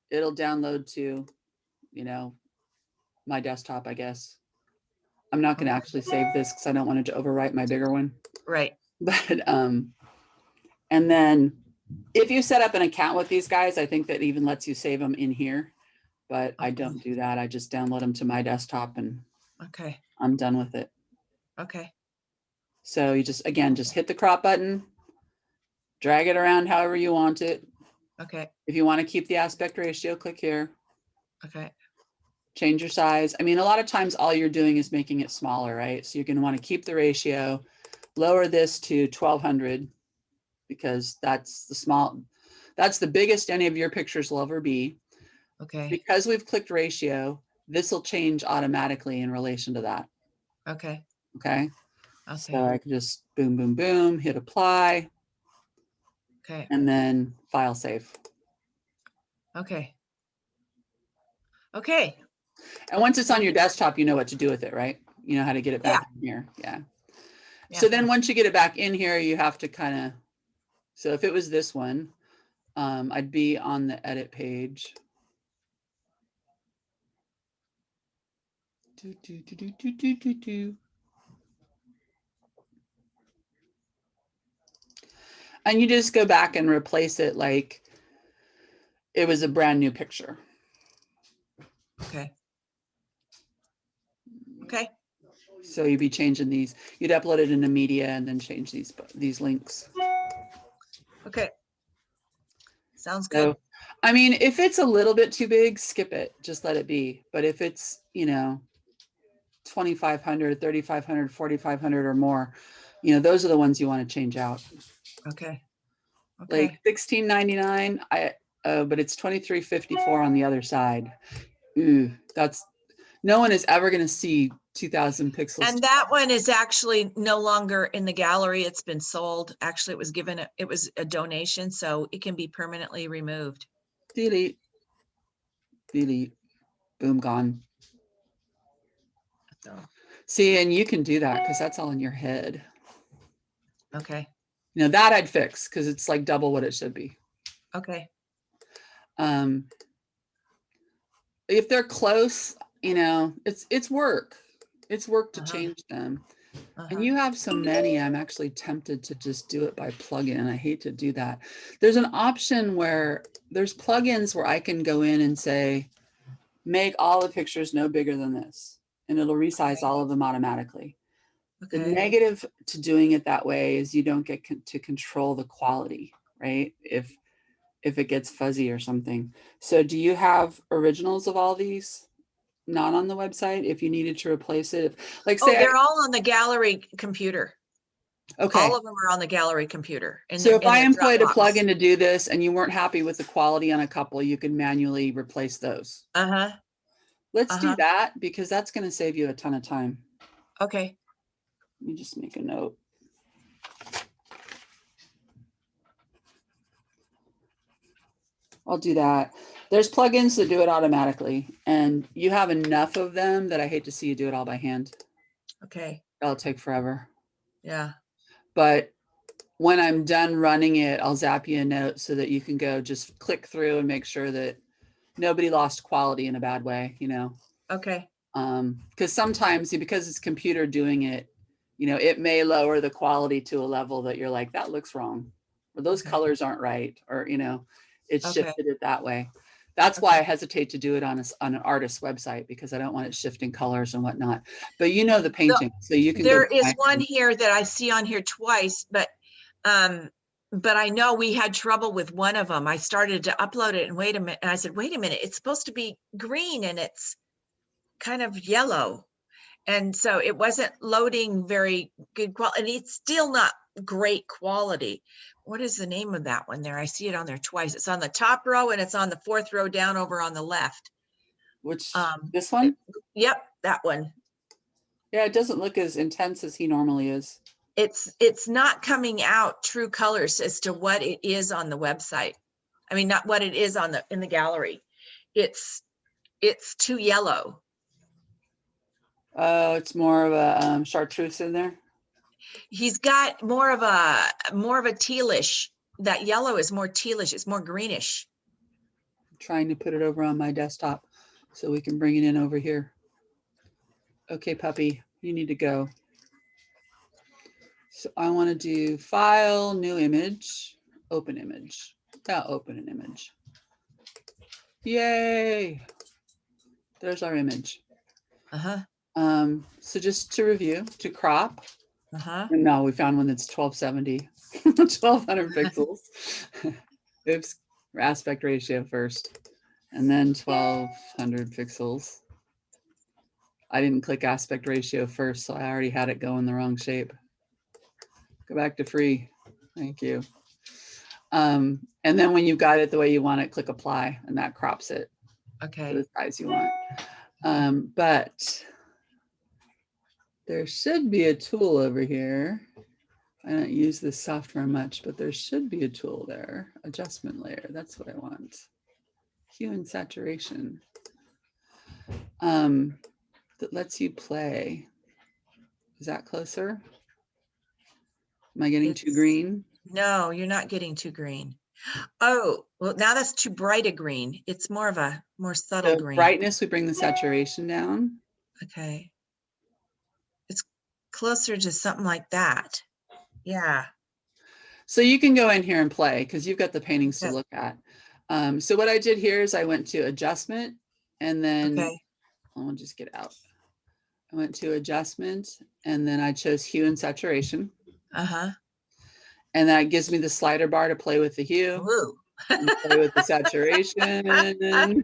It'll download to, you know, my desktop, I guess. I'm not going to okay. actually save this because I don't want it to overwrite my bigger one. Right. But and then If you set up an account with these guys, I think that even lets you save them in here, but I Okay. don't do that. I just download them to my desktop and Okay, I'm done with it. okay, So you just, again, just hit the crop button, drag it around however you want it. okay, If you want to keep the aspect ratio, click here, okay, change your size. I mean, a lot of times all you're doing is making it smaller, right? So you're going to want to keep the ratio, lower this to 1200 because that's the biggest any of your pictures will ever be. okay, Because we've clicked ratio, this will change automatically in relation to that. okay, Okay. So okay, I can just boom, boom, boom, hit apply, okay, and then file save. okay. Okay, And once it's on your desktop, you know what to do with it, right? You know how to get it back in here. Yeah. So yeah, then once you get it back in here, you have to kind of, so if it was this one, I'd be on the edit page. Do, do, do, do, do, do, do, do. And you just go back and replace it like it was a brand new picture. okay, okay, So you'd be changing these, you'd upload it into media and then change these links. okay. Sounds good. So, I mean, if it's a little bit too big, skip it, just let it be. But if it's, 2,500, 3,500, 4,500 or more, those are the ones you want to change out. Okay, Like okay. $16.99, but it's $23.54 on the other side. Ooh, no one is ever going to see 2,000 pixels. And that one is actually no longer in the gallery. It's been sold. Actually, it was a donation, so it can be permanently removed. Delete, delete, boom, gone. So, See, and you can do that because that's all in your head. okay, That I'd fix because it's like double what it should be. okay, If they're close, it's work. It's work to Uh-huh. change them. uh-huh. And you have so many, I'm actually tempted to just do it by plugin. I hate to do that. There's an option where there's plugins where I can go in and say, make all the pictures no bigger than this, and it'll resize Okay. all of them automatically. The Okay, negative to doing it that way is you don't get to control the quality, right? If it gets fuzzy or something. So do you have originals of all these not on the website if you needed to replace it? Like oh, say, they're all on the gallery computer. okay. All of them are on the gallery computer. So if I their employed a Dropbox. plugin to do this and you weren't happy with the quality on a couple, you can manually replace those. Uh-huh, Let's do uh-huh, that because that's going to save you a ton of time. okay, Let me just make a note. I'll do that. There's plugins that do it automatically, and you have enough of them that I hate to see you do it all by hand. okay, That'll take forever. yeah, But when I'm done running it, I'll zap you a note so that you can go just click through and make sure that nobody lost quality in a bad way, okay, because sometimes because it's computer doing it, it may lower the quality to a level that you're like, that looks wrong, or those okay, colors aren't right, or it's okay, shifted it that way. That's why I hesitate to do it on an artist's website because I don't want it shifting colors and whatnot. But the painting, so you can go. There is one here that I see on here twice, but I know we had trouble with one of them. I started to upload it and wait a minute, and I said, wait a minute, it's supposed to be green and it's kind of yellow. And so it wasn't loading very good quality, and it's still not great quality. What is the name of that one there? I see it on there twice. It's on the top row and it's on the fourth row down over on the left. Which, this one? Yep, that one. Yeah, it doesn't look as intense as he normally is. It's not coming out true colors as to what it is on the website. I mean, not what it is in the gallery. It's too yellow. Oh, it's more of a chartreuse in there. He's got more of a tealish. That yellow is more tealish. It's more greenish. I'm trying to put it over on my desktop so we can bring it in over here. Okay, puppy, you need to go. So I want to do file, new image. open image. Now open an image. Yay. There's our image. So just to review, to crop. No, we found one that's 1270, 1200 pixels. Oops, aspect ratio first, and then 1200 pixels. I didn't click aspect ratio first, so I already had it going the wrong shape. Go back to free. Thank you. And then when you've got it the way you want it, click apply, and that crops it to the size you want. But there should be a tool over here. I don't use this software much, but there should be a tool there. Adjustment layer, that's what I want. Hue and saturation. That lets you play. Is that closer? Am I getting too green? No, you're not getting too green. Oh, well, now that's too bright a green. It's more of a more subtle green. Brightness, we bring the saturation down. Okay. It's closer to something like that. Yeah. So you can go in here and play because you've got the paintings to look at. So what I did here is I went to adjustment and then I'll just get out. I went to adjustment and then I chose hue and saturation. And that gives me the slider bar to play with the hue, and play with the saturation,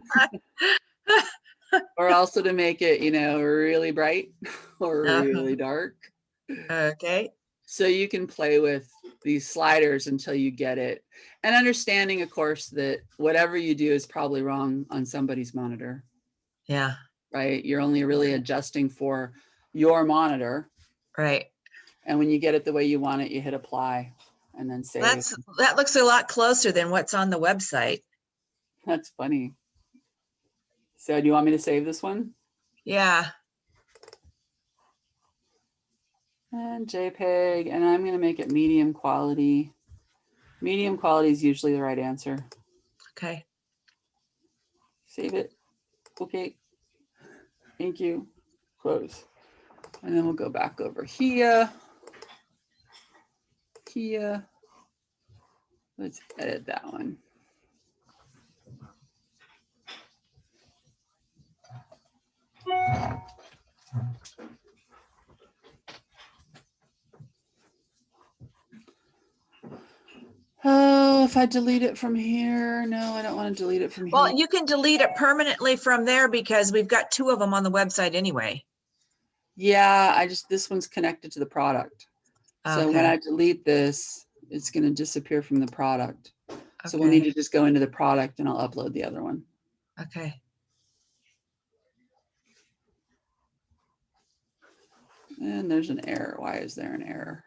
or also to make it, you know, really bright or really dark. Okay. So you can play with these sliders until you get it. And understanding, of course, that whatever you do is probably wrong on somebody's monitor. Yeah. Right? You're only really adjusting for your monitor. Right. And when you get it the way you want it, you hit apply and then save. That looks a lot closer than what's on the website. That's funny. So do you want me to save this one? Yeah. And JPEG, and I'm going to make it medium quality. Medium quality is usually the right answer. Okay. Save it. Okay. Thank you. Close. And then we'll go back over here. Here. Let's edit that one. Oh, if I delete it from here, no, I don't want to delete it from here. Well, you can delete it permanently from there because we've got 2 of them on the website anyway. Yeah, this one's connected to the product. So when I delete this, it's going to disappear from the product. So we'll need to just go into the product and I'll upload the other one. Okay. And there's an error. Why is there an error?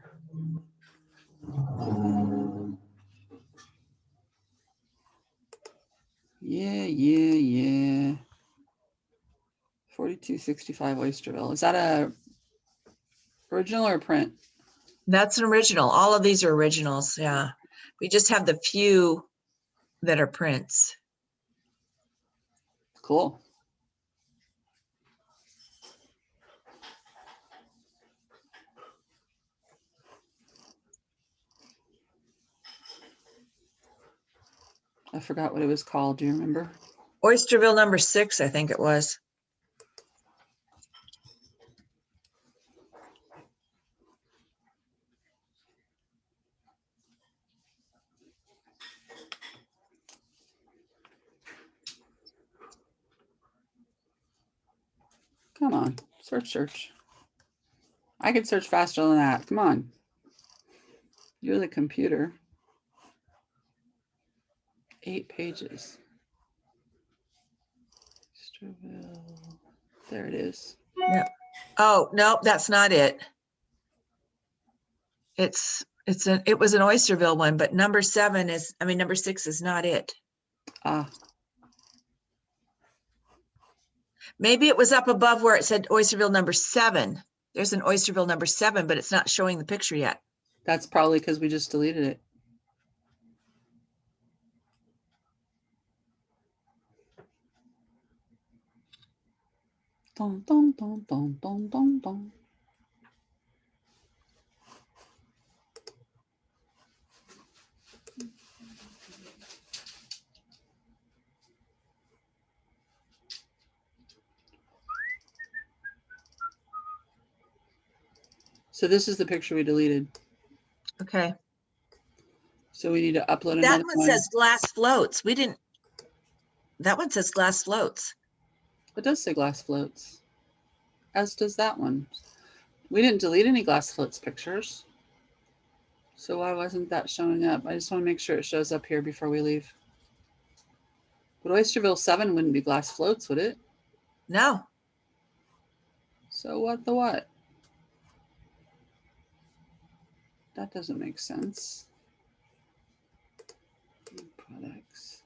Yeah. 4265 Oysterville. Is that a original or a print? That's an original. All of these are originals. Yeah. We just have the few that are prints. Cool. I forgot what it was called. Do you remember? Oysterville number 6, I think it was. Come on, search. I can search faster than that. Come on. You're the computer. 8 pages. There it is. Yeah. Oh, no, that's not it. It was an Oysterville one, but number 6 is not it. Maybe it was up above where it said Oysterville number 7. There's an Oysterville number 7, but it's not showing the picture yet. That's probably because we just deleted it. Dun, dun, dun, dun, dun, dun, dun. So this is the picture we deleted. Okay. So we need to upload That another one one. says glass floats. We didn't, that one says glass floats. It does say glass floats, as does that one. We didn't delete any glass floats pictures. So why wasn't that showing up? I just want to make sure it shows up here before we leave. But Oysterville 7 wouldn't be glass floats, would it? No. So what the what? That doesn't make sense. Products.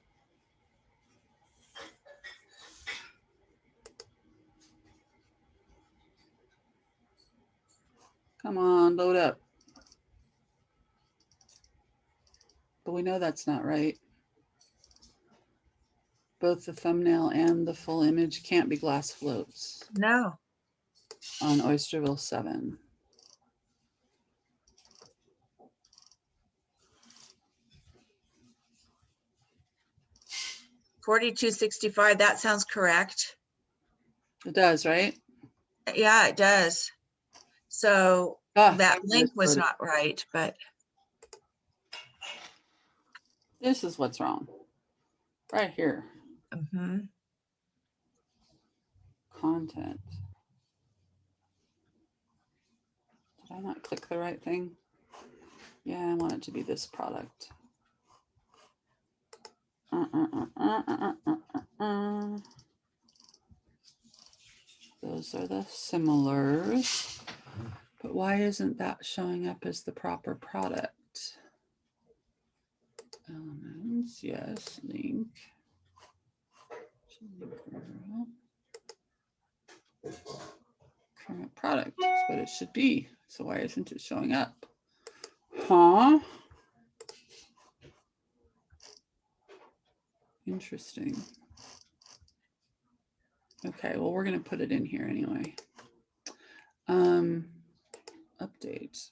Come on, load up. But we know that's not right. Both the thumbnail and the full image can't be glass floats No. on Oysterville 7. $42.65. That sounds correct. It does, right? Yeah, it does. So that link was loaded. not right, but This is what's wrong. Right here. mhm. Content. Did I not click the right thing? Yeah, I want it to be this product. Those are the similars. But why isn't that showing up as the proper product? Elements, yes, link. Current product is what it should be. So why isn't it showing up? Huh? Interesting. Okay, well, we're going to put it in here anyway. Update.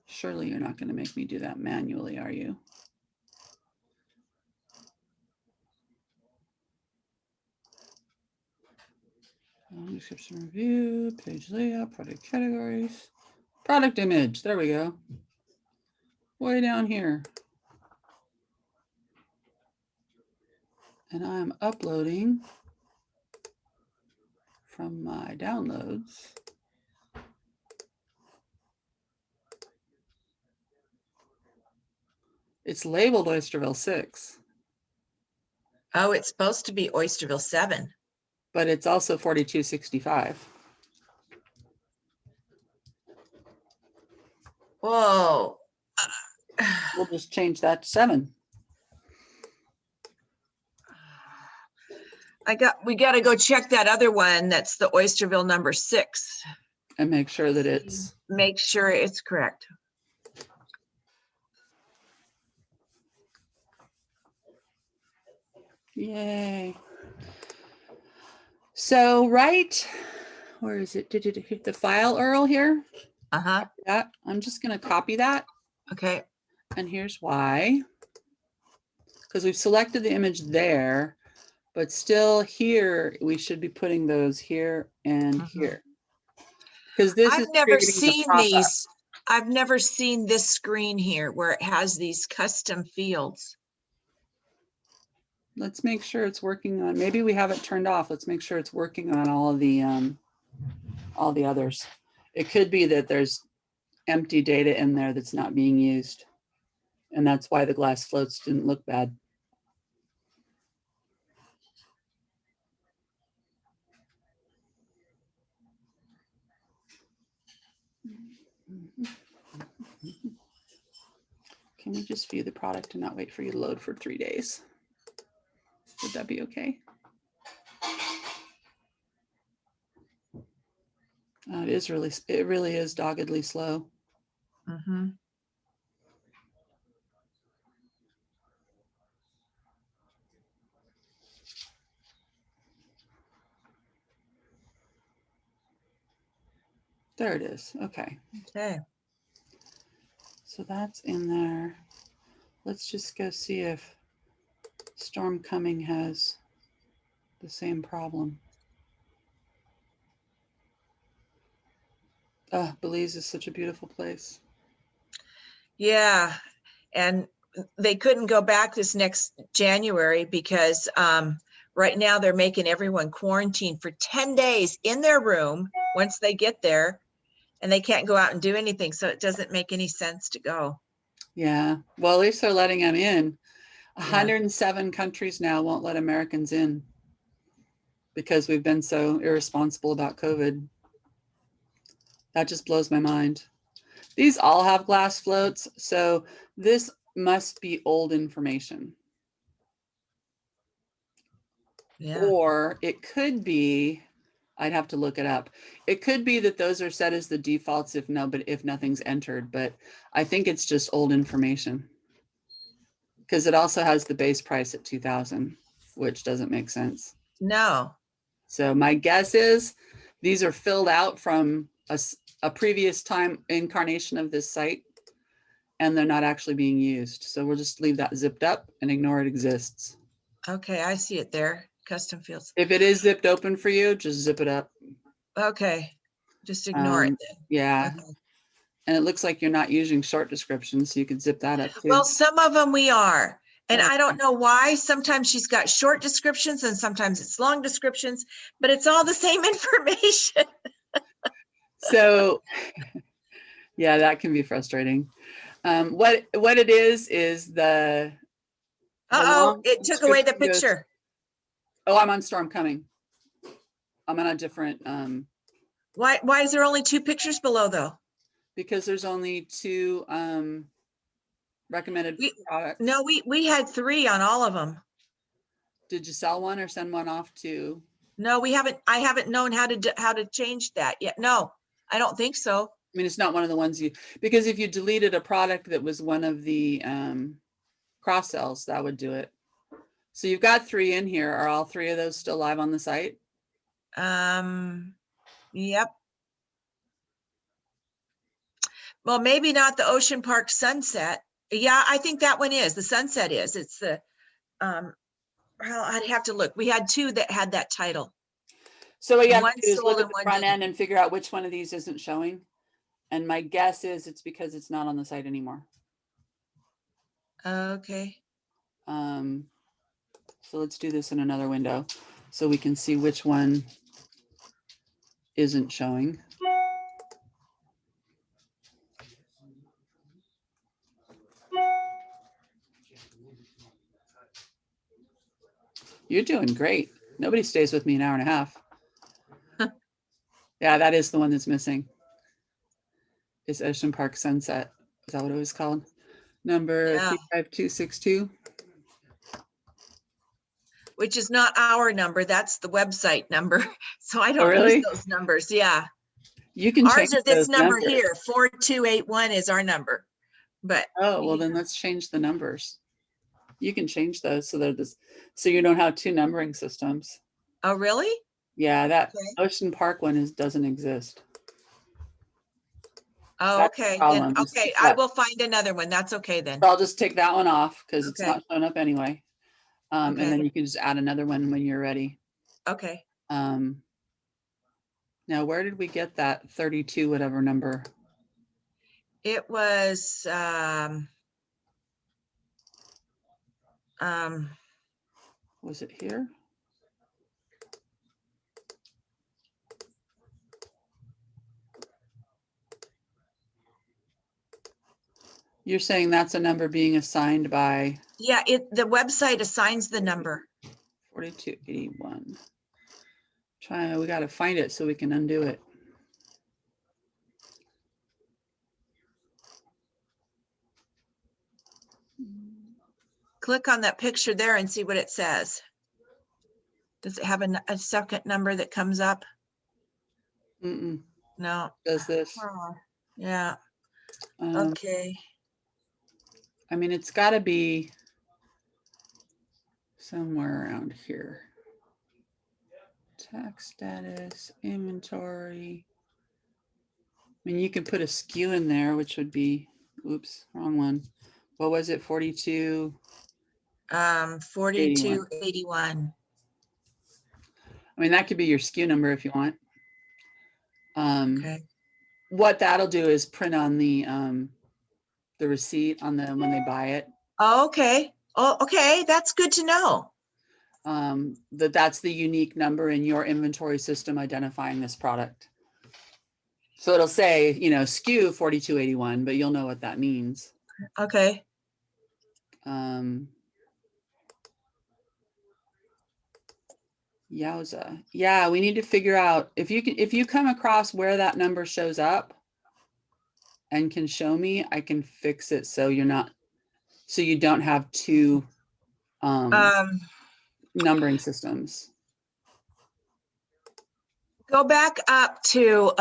Surely you're not going to make me do that manually, are you? Description review, page layout, product categories, product image. There we go. Way down here. And I'm uploading from my downloads. It's labeled Oysterville 6. Oh, it's supposed to be Oysterville 7. But it's also 4265. Whoa. We'll just change that to 7. We got to go check that other one. That's the Oysterville number 6. And make sure that it's. Make sure it's correct. Yay. So, right, where is it? Did it hit the file URL here? Uh-huh. That I'm just going to copy that. Okay. And here's why. Because we've selected the image there, but still here, we should be putting those here and here. Because this is I've never creating the seen process. these. I've never seen this screen here where it has these custom fields. Let's make sure it's working on, maybe we have it turned off. Let's make sure it's working on all the others. It could be that there's empty data in there that's not being used. And that's why the glass floats didn't look bad. Can we just view the product and not wait for you to load for 3 days? Would that be okay? It really is doggedly slow. Mm-hmm. There it is. Okay. Okay. So that's in there. Let's just go see if Storm Coming has the same problem. Oh, Belize is such a beautiful place. Yeah, and they couldn't go back this next January because right now they're making everyone quarantine for 10 days in their room once they get there, and they can't go out and do anything. So it doesn't make any sense to go. Yeah. Well, at least they're letting them in. Yeah. 107 countries now won't let Americans in because we've been so irresponsible about COVID. That just blows my mind. These all have glass floats, so this must be old information. Yeah. Or it could be, I'd have to look it up. It could be that those are set as the defaults if nothing's entered, but I think it's just old information. Because it also has the base price at 2,000, which doesn't make sense. No. So my guess is these are filled out from a previous time incarnation of this site, and they're not actually being used. So we'll just leave that zipped up and ignore it exists. Okay, I see it there. Custom fields. If it is zipped open for you, just zip it up. Okay, just ignore it then. Yeah. Okay. And it looks like you're not using short descriptions, so you could zip that up too. Well, some of them we are. And Okay. I don't know why. Sometimes she's got short descriptions and sometimes it's long descriptions, but it's all the same information. So yeah, that can be frustrating. What it is the Uh-oh, long it took away the description goes, picture. oh, I'm on Storm Coming. I'm on a different Why is there only 2 pictures below though? because there's only 2 recommended products. No, we had 3 on all of them. Did you sell one or send one off to? No, I haven't known how to change that yet. No, I don't think so. I mean, it's not one of the ones because if you deleted a product that was one of the cross sells, that would do it. So you've got 3 in here. Are all 3 of those still live on the site? Yep. Well, maybe not the Ocean Park Sunset. Yeah, I think that one is. The Sunset is. It's the, well, I'd have to look. We had 2 that had that title. So what you have One to do is sold look at and the one front didn't. end and figure out which one of these isn't showing. And my guess is it's because it's not on the site anymore. Okay. So let's do this in another window so we can see which one isn't showing. You're doing great. Nobody stays with me an hour and a half. Yeah, that is the one that's missing. It's Ocean Park Sunset. Is that what it was called? Number 35262. Which is not our number. That's the website number. So I don't really? use those numbers. Yeah. You can Ours change is this those number numbers. here. 4281 is our number. But oh, well then let's change the numbers. You can change those so they're this, so you don't have 2 numbering systems. Oh, really? Yeah, that Okay. Ocean Park one doesn't exist. Oh, That's the okay. Then, problem, is okay. that- I will find another one. That's okay then. So I'll just take that one off because it's Okay. not showing up anyway. And Okay. then you can just add another one when you're ready. Okay. Now, where did we get that 32 whatever number? It was, Was it here? You're saying that's a number being assigned by yeah, the website assigns the number. 4281. We got to find it so we can undo it. Click on that picture there and see what it says. Does it have a second number that comes up? Mm-mm. No. Does this? Yeah. Um, Okay. I mean, it's got to be somewhere around here. Tax status, inventory. I mean, you can put a SKU in there, which would be, oops, wrong one. What was it? 42. 4281. I mean, that could be your SKU number if you want. Okay. what that'll do is print on the receipt on the, when they buy it, Oh, okay. Oh, okay. That's good to know. that's the unique number in your inventory system identifying this product. So it'll say, you know, SKU 4281, but you'll know what that means. Okay. Yowza. Yeah, we need to figure out if you come across where that number shows up and can show me, I can fix it so so you don't have two numbering systems. Go back up to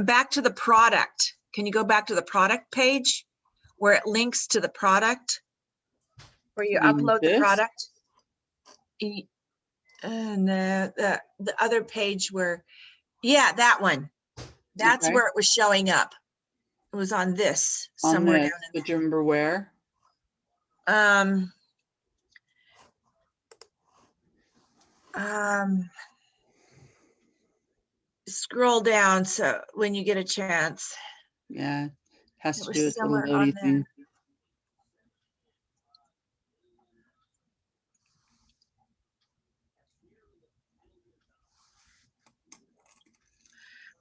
back to the product. Can you go back to the product page where it links to the product, where you upload the product? And the other page where, yeah, that one. That's Okay. where it was showing up. It was on this somewhere down in Do you remember where? Scroll down so when you get a chance. Yeah, has It to was do with the somewhere loady on there. thing.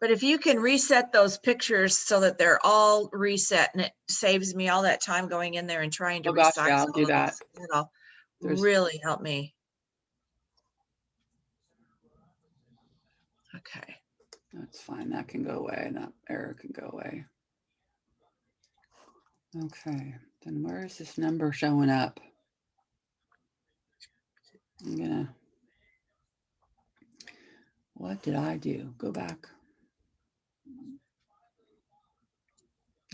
But if you can reset those pictures so that they're all reset, and it saves me all that time going in there and trying to Oh gosh, resize yeah, I'll all do of that. this, it'll really help me. Okay. That's fine. That can go away. That error can go away. Okay, then where is this number showing up? What did I do? Go back.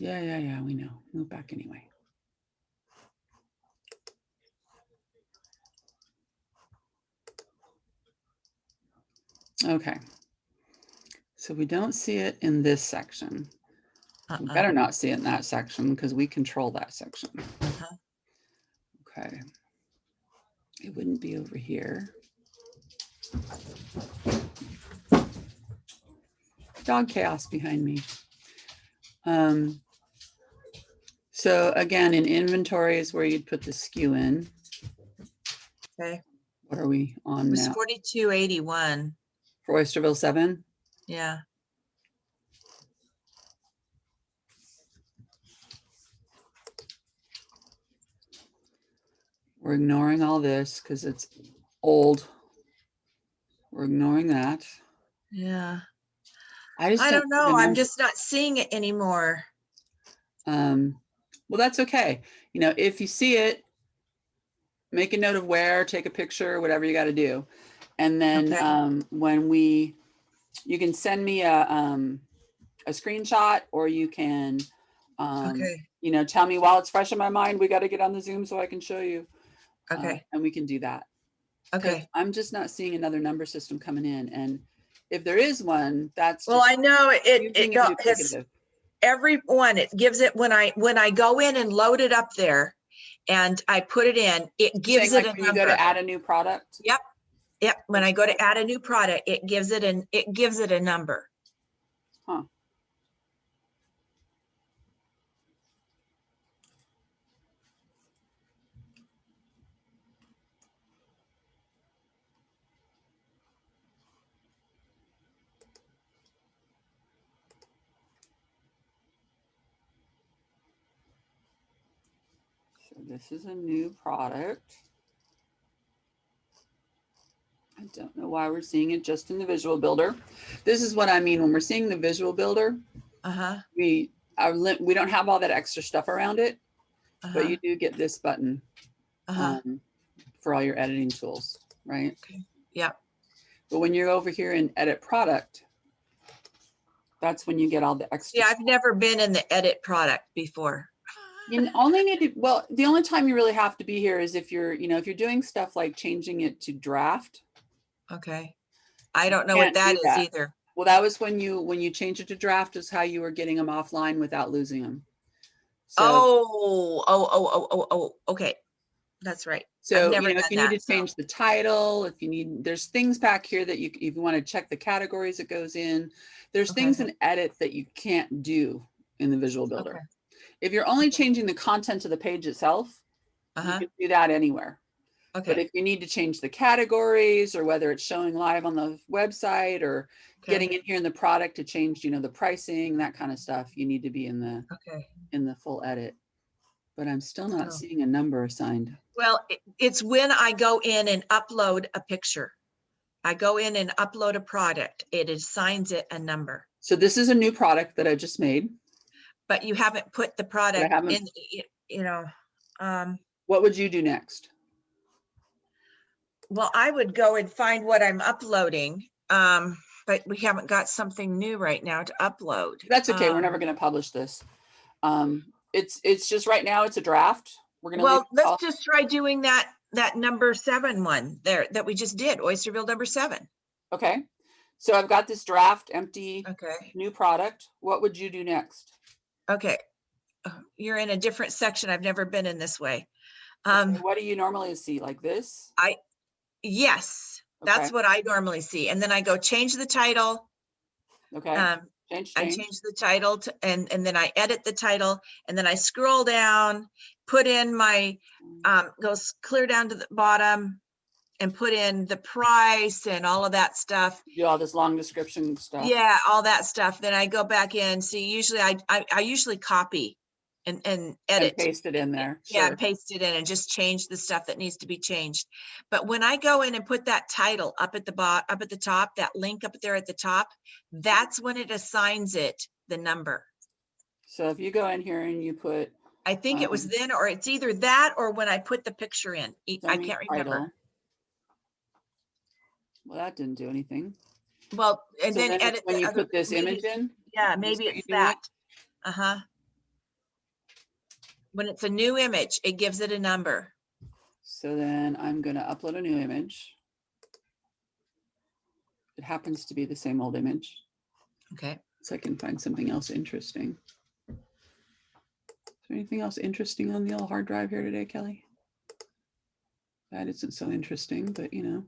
Yeah, we know. Move back anyway. Okay. So we don't see it in this section. We better not see it in that section because we control that section. Okay. It wouldn't be over here. Dog chaos behind me. So again, in inventory is where you'd put the SKU in. Okay. What are we on It was now? 4281. For Oysterville 7? Yeah. We're ignoring all this because it's old. We're ignoring that. Yeah. I don't know. I'm just not seeing it anymore. Well, that's okay. You know, if you see it, make a note of where, take a picture, whatever you got to do. And then Okay. you can send me a screenshot, or you can, Okay. you know, tell me while it's fresh in my mind, we got to get on the Zoom so I can show you. Okay. And we can do that. Okay. I'm just not seeing another number system coming in. And if there is one, that's well, just I know it duplicative. Every one, it gives it when I go in and load it up there and I put it in, it gives it a when you go to add a new product. Yep. Yep. When I go to add a new product, it gives it a number. Huh. So this is a new product. I don't know why we're seeing it just in the visual builder. This is what I mean when we're seeing the visual builder. We don't have all that extra stuff around it, but you do get this button for all your editing tools, right? Okay. Yeah. But when you're over here in edit product, that's when you get all the extra. Yeah, I've never been in the edit product before. You only need to, well, the only time you really have to be here is if you're, you know, if you're doing stuff like changing it to draft. Okay. I don't know what that is either. Well, that was when you change it to draft is how you were getting them offline without losing them. So, okay. That's right. So, never you know, if done you need that, to change the title, if you need, there's things back here that you, if you want to check the categories it goes in, there's Okay. things in edit that you can't do in the Visual Builder. Okay. If you're only Okay. changing the content of the page itself, you Uh-huh. can do that anywhere. But Okay. if you need to change the categories, or whether it's showing live on the website, or getting Okay. in here in the product to change, you know, the pricing, that kind of stuff, you need to be in Okay. the full edit. But I'm still not Oh. seeing a number assigned. Well, it's when I go in and upload a picture. I go in and upload a product. It assigns it a number. So this is a new product that I just made. But you haven't put the product in, you know. What would you do next? Well, I would go and find what I'm uploading, but we haven't got something new right now to upload. That's okay. We're never going to publish this. It's just right now it's a draft. We're going to Well, let's just try doing that number 7 one there that we just did, Oysterville number 7. Okay. So I've got this draft empty Okay. new product. What would you do next? Okay. You're in a different section. I've never been in this way. Okay. What do you normally see, like this? Yes, that's what I normally see. And then I go change the title. Okay. I change the title to, and then I edit the title, and then I scroll down, put in my, goes clear down to the bottom and put in the price and all of that stuff. Do all this long description stuff. Yeah, all that stuff. Then I go back in. See, usually I usually copy and edit. And paste it in there. Yeah, Sure. paste it in and just change the stuff that needs to be changed. But when I go in and put that title up at the top, that link up there at the top, that's when it assigns it the number. So if you go in here and you put, I think it was then, or it's either that or when I put the picture in. I can't remember. Title. Well, that didn't do anything. Well, and so then edit when the you other, put this image in. Yeah, maybe it's that. When it's a new image, it gives it a number. So then I'm going to upload a new image. It happens to be the same old image. Okay. So I can find something else interesting. Is there anything else interesting on the old hard drive here today, Kelly? That isn't so interesting, but you know,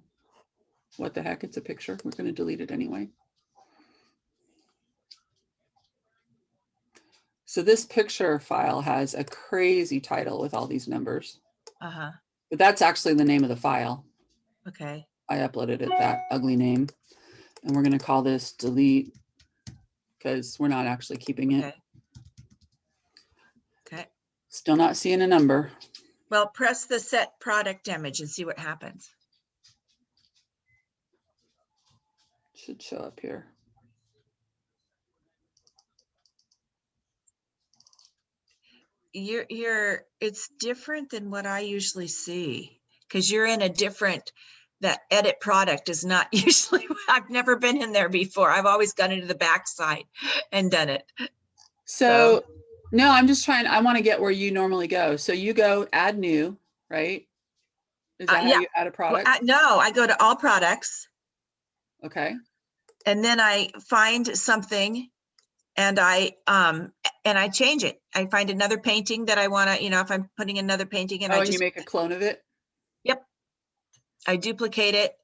what the heck, it's a picture. We're going to delete it anyway. So this picture file has a crazy title with all these numbers. But that's actually the name of the file. Okay. I uploaded it, that ugly name. And we're going to call this delete because we're not actually keeping it. Okay. Still not seeing a number. Well, press the set product image and see what happens. Should show up here. It's different than what I usually see because you're in a different, that edit product is not usually, I've never been in there before. I've always gone into the backside and done it. So no, I'm just trying, I want to get where you normally go. So you go add new, right? Is that how you add a product? Well, no, I go to all products. Okay. And then I find something and I change it. I find another painting that I want to, you know, if I'm putting another painting in, and you make a clone of it? Yep. I duplicate it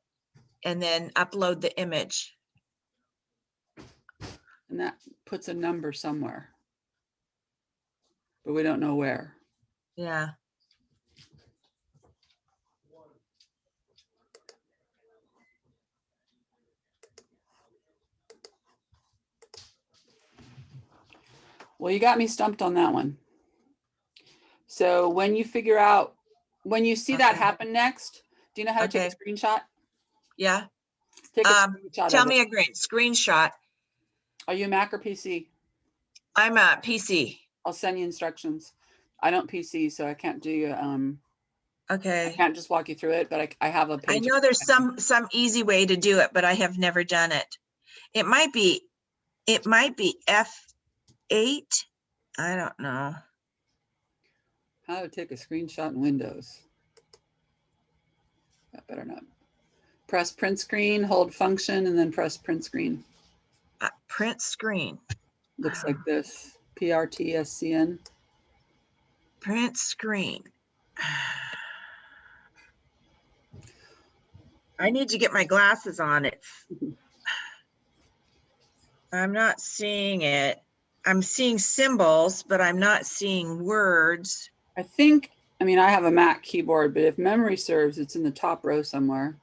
and then upload the image. And that puts a number somewhere, but we don't know where. Yeah. Well, you got me stumped on that one. So when you figure out, when you see that happen next, do you know how to take a screenshot? Yeah. Take a screenshot. Tell me a great screenshot. Are you Mac or PC? I'm a PC. I'll send you instructions. I don't PC, so I can't do okay. I can't just walk you through it, but I have a page. I know there's some easy way to do it, but I have never done it. It might be F8. I don't know. How to take a screenshot in Windows. That better not. Press print screen, hold function, and then press print screen. Print screen. Looks like this. PRTSCN. Print screen. I need to get my glasses on. I'm not seeing it. I'm seeing symbols, but I'm not seeing words. I think, I mean, I have a Mac keyboard, but if memory serves, it's in the top row somewhere.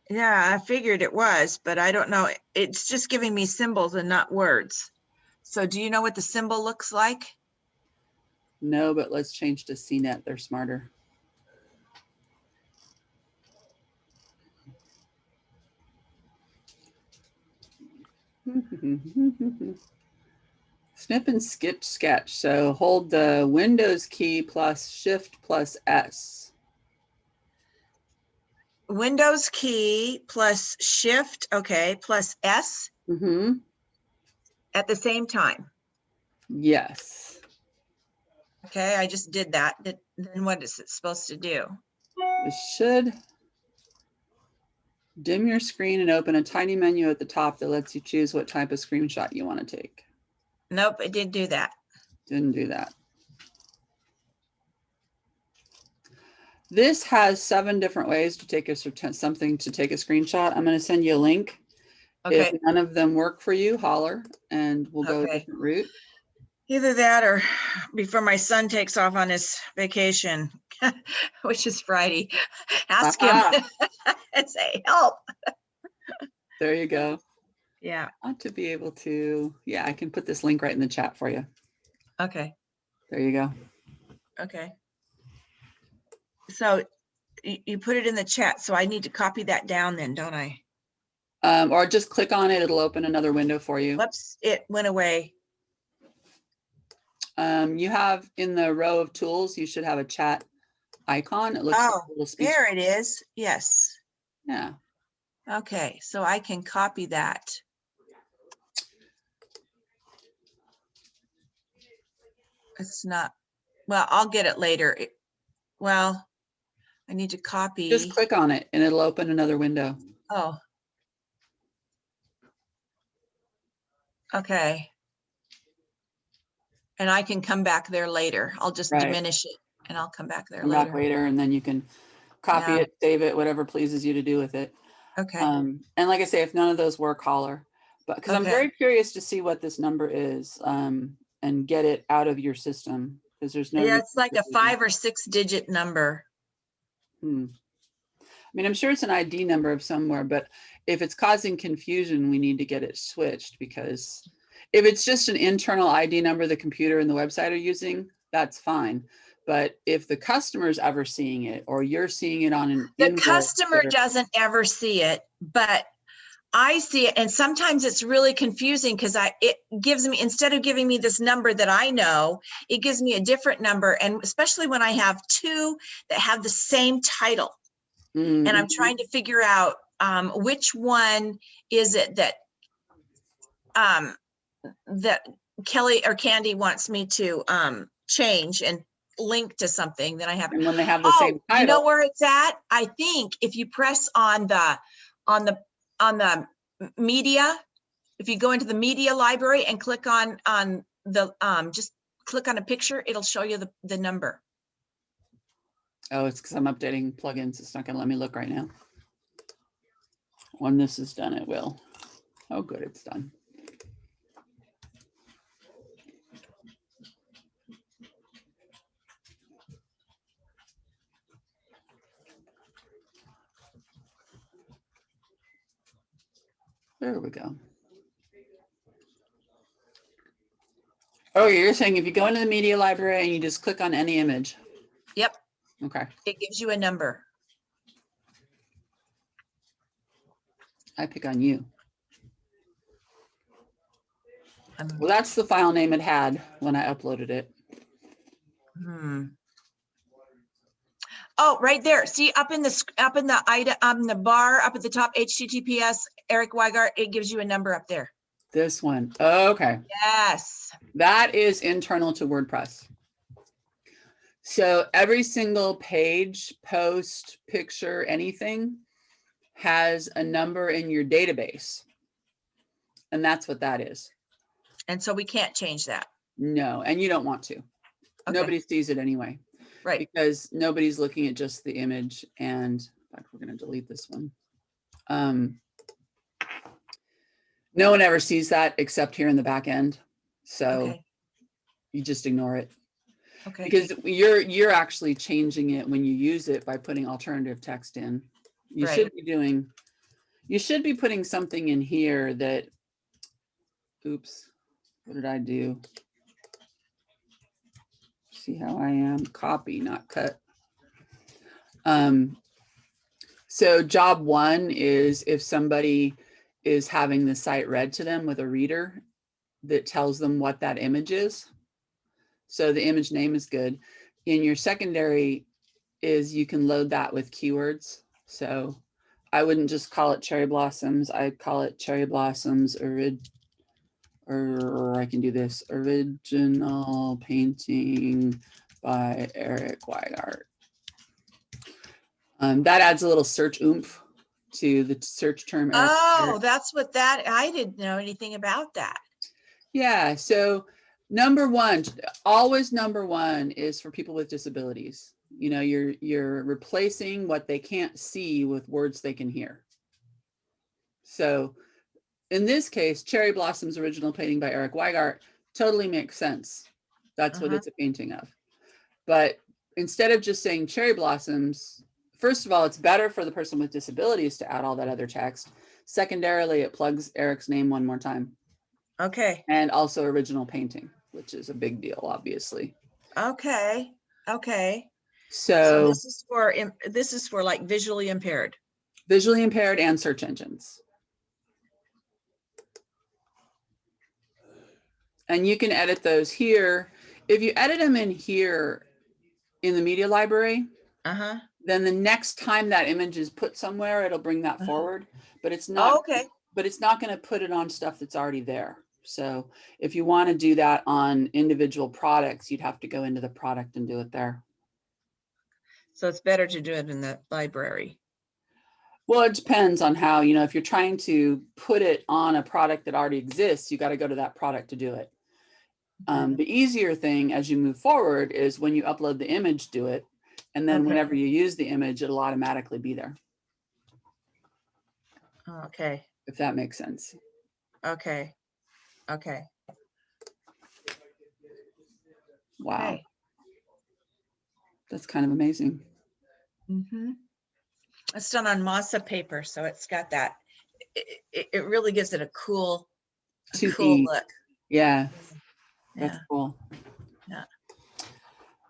Yeah, I figured it was, but I don't know. It's just giving me symbols and not words. So do you know what the symbol looks like? No, but let's change to CNET. They're smarter. Snip and skip sketch. So hold the Windows key plus Shift plus S. Windows key plus Shift, okay, plus S Mm-hmm. at the same time. Yes. Okay, I just did that. Then what is it supposed to do? It should dim your screen and open a tiny menu at the top that lets you choose what type of screenshot you want to take. Nope, it didn't do that. Didn't do that. This has 7 different ways to take something to take a screenshot. I'm going to send you a link. Okay. If none of them work for you, holler and we'll go a Okay. different route. Either that or before my son takes off on his vacation, which is Friday, ask him and say, help. There you go. Yeah. I want to be able to, yeah, I can put this link right in the chat for you. Okay. There you go. Okay. So you put it in the chat. So I need to copy that down then, don't I? Or just click on it. It'll open another window for you. Whoops, it went away. You have in the row of tools, you should have a chat icon. It looks like a little speech. There it is. Yes. Yeah. Okay, so I can copy that. It's not, well, I'll get it later. Well, I need to copy. Just click on it and it'll open another window. Oh. Okay. And I can come back there later. I'll just diminish it and I'll come back there later. And then you can copy it, save it, whatever pleases you to do with it. Okay. And like I say, if none of those work, holler. But because I'm very curious to see what this number is and get it out of your system because there's no. Yeah, it's like a 5 or 6 digit number. I mean, I'm sure it's an ID number of somewhere, but if it's causing confusion, we need to get it switched because if it's just an internal ID number the computer and the website are using, that's fine. But if the customer's ever seeing it or you're seeing it on an the customer doesn't ever see it, but I see it. And sometimes it's really confusing because it gives me, instead of giving me this number that I know, it gives me a different number. And especially when I have 2 that have the same title. And I'm trying to figure out which one is it that that Kelly or Candy wants me to change and link to something that I have. And when they have the same title. You know where it's at? I think if you press on the media, if you go into the media library and click on the just click on a picture, it'll show you the number. Oh, it's because I'm updating plugins. It's not going to let me look right now. When this is done, it will. Oh, good, it's done. There we go. Oh, you're saying if you go into the media library and you just click on any image. Yep. Okay. It gives you a number. I pick on you. Well, that's the file name it had when I uploaded it. Oh, right there. See up in the bar up at the top, HTTPS Eric Weigart, it gives you a number up there. This one. Okay. Yes. That is internal to WordPress. So every single page, post, picture, anything has a number in your database. And that's what that is. And so we can't change that. No, and you don't want to. Okay. Nobody sees it anyway. Right. Because nobody's looking at just the image. And in fact, we're going to delete this one. No one ever sees that except here in the back end. So Okay, you just ignore it. okay. Because you're actually changing it when you use it by putting alternative text in. You Right. should be putting something in here that, oops, what did I do? See how I am? Copy, not cut. So job one is if somebody is having the site read to them with a reader that tells them what that image is. So the image name is good. In your secondary is you can load that with keywords. So I wouldn't just call it cherry blossoms. I'd call it cherry blossoms or I can do this, original painting by Eric Weigart. That adds a little search oomph to the search term. Oh, that's what that, I didn't know anything about that. Yeah. So number one, always number one is for people with disabilities. You know, you're replacing what they can't see with words they can hear. So in this case, Cherry Blossoms original painting by Eric Weigart totally makes sense. That's what it's a painting of. But instead of just saying cherry blossoms, first of all, it's better for the person with disabilities to add all that other text. Secondarily, it plugs Eric's name one more time. Okay, And also original painting, which is a big deal, obviously. okay, okay. So this is for like visually impaired. visually impaired and search engines. And you can edit those here. If you edit them in here in the media library, then the next time that image is put somewhere, it'll bring that forward, but it's not, Okay, but it's not going to put it on stuff that's already there. So if you want to do that on individual products, you'd have to go into the product and do it there. so it's better to do it in the library. Well, it depends on how, you know, if you're trying to put it on a product that already exists, you got to go to that product to do it. The easier thing as you move forward is when you upload the image, do it. And then whenever you use the image, it'll automatically be there. Okay, If that makes sense. okay, okay. Wow. Okay. That's kind of amazing. It's done on Masa paper, so it's got that. It really gives it a cool look. Yeah, that's cool. Yeah.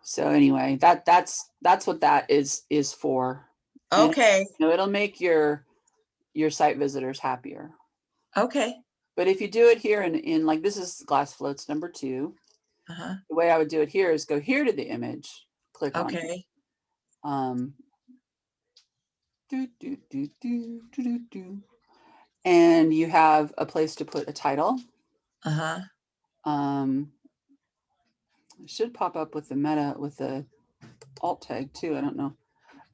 So anyway, that's what that is for. Okay. And, you know, it'll make your site visitors happier. Okay. But if you do it here in like, this is Glass Floats number 2. The way I would do it here is go here to the image, click on it. And you have a place to put a title. It should pop up with the meta with the alt tag too. I don't know.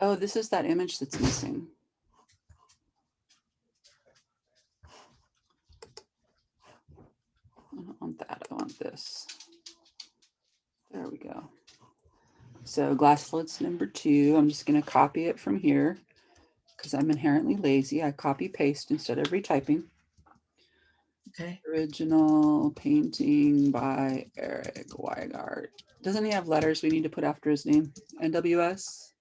Oh, this is that image that's missing. I don't want that. I want this. There we go. So Glass Floats number 2. I'm just going to copy it from here because I'm inherently lazy. I copy paste instead of retyping. Okay. Original painting by Eric Weigart. Doesn't he have letters we need to put after his name? NWS?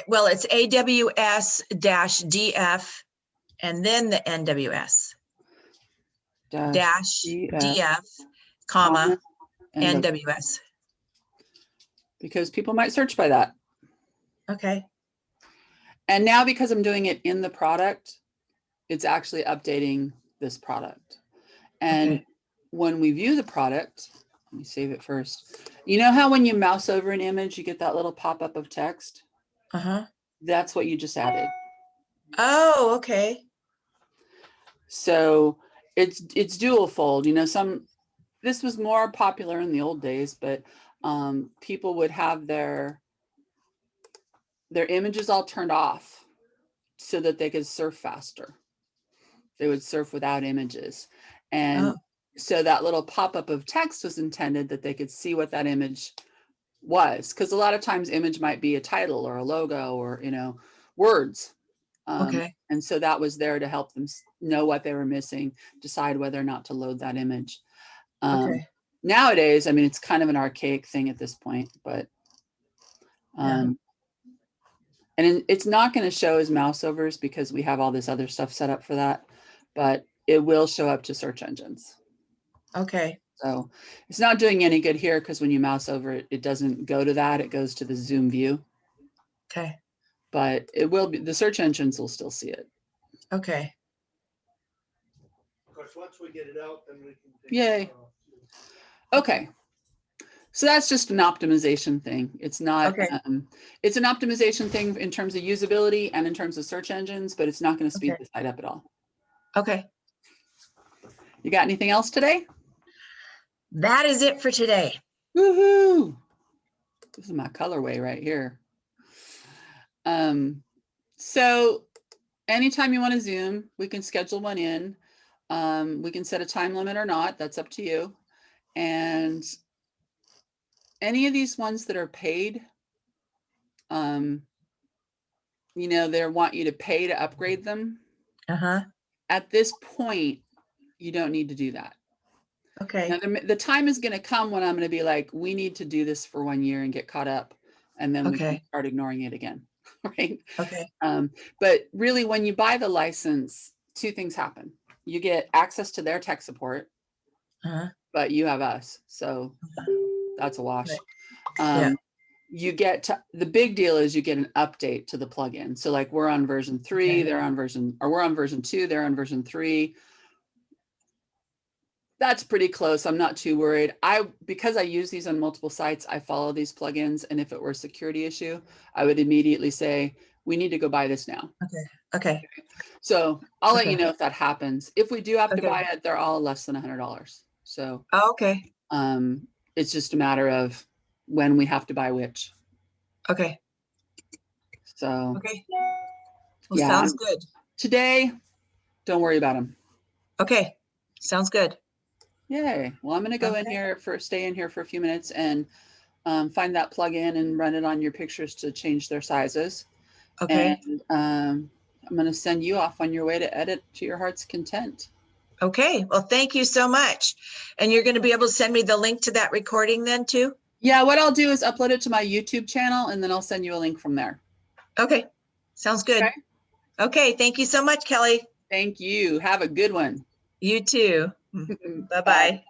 Well, it's AWS-DF and then the NWS. -DF, comma, NWS. Because people might search by that. Okay. And now because I'm doing it in the product, it's actually updating this product. And when we view the product, let me save it first. You know how when you mouse over an image, you get that little pop-up of text? That's what you just added. Oh, okay. So it's dual fold. You know, this was more popular in the old days, but people would have their images all turned off so that they could surf faster. They would surf without images. And so that little pop-up of text was intended that they could see what that image was. Because a lot of times image might be a title or a logo or, you know, words. Okay. And so that was there to help them know what they were missing, decide whether or not to load that image. Okay. Nowadays, I mean, it's kind of an archaic thing at this point, but Yeah. and it's not going to show as mouse overs because we have all this other stuff set up for that, but it will show up to search engines. Okay. So it's not doing any good here because when you mouse over it, it doesn't go to that. It goes to the zoom view, Okay. but it will be, the search engines will still see it. Okay. Of course, once we get it out, then we can. take Yay. it off. Okay. So that's just an optimization thing. It's not, Okay. It's an optimization thing in terms of usability and in terms of search engines, but it's not going to speed Okay. the site up at all. Okay. You got anything else today? That is it for today. Woohoo! This is my colorway right here. So anytime you want to Zoom, we can schedule one in. We can set a time limit or not. That's up to you. And any of these ones that are paid, you know, they want you to pay to upgrade them. Uh-huh. At this point, you don't need to do that. Okay. Now, the time is going to come when I'm going to be like, we need to do this for 1 year and get caught up. And then we can Okay. start ignoring it again. Right. Okay. But really, when you buy the license, two things happen. You get access to their tech support, Uh-huh. but you have us. So that's a wash. Right. Yeah. You get to, the big deal is you get an update to the plugin. So like we're on version 3, Okay. they're on version, or we're on version 2, they're on version 3. That's pretty close. I'm not too worried. Because I use these on multiple sites, I follow these plugins. And if it were a security issue, I would immediately say, we need to go buy this now. Okay. So I'll let you Okay. know if that happens. If we do have to Okay. buy it, they're all less than $100. So Oh, okay. it's just a matter of when we have to buy which. Okay. So Okay. Well, yeah, sounds good. today, don't worry about them. Okay. Sounds good. Yay. Well, I'm going to go in Okay. here stay in here for a few minutes and find that plugin and run it on your pictures to change their sizes. Okay. And I'm going to send you off on your way to edit to your heart's content. Okay. Well, thank you so much. And you're going to be able to send me the link to that recording then too? Yeah, what I'll do is upload it to my YouTube channel and then I'll send you a link from there. Okay. Sounds good. Okay. Okay. Thank you so much, Kelly. Thank you. Have a good one. You too. Bye. Bye-bye.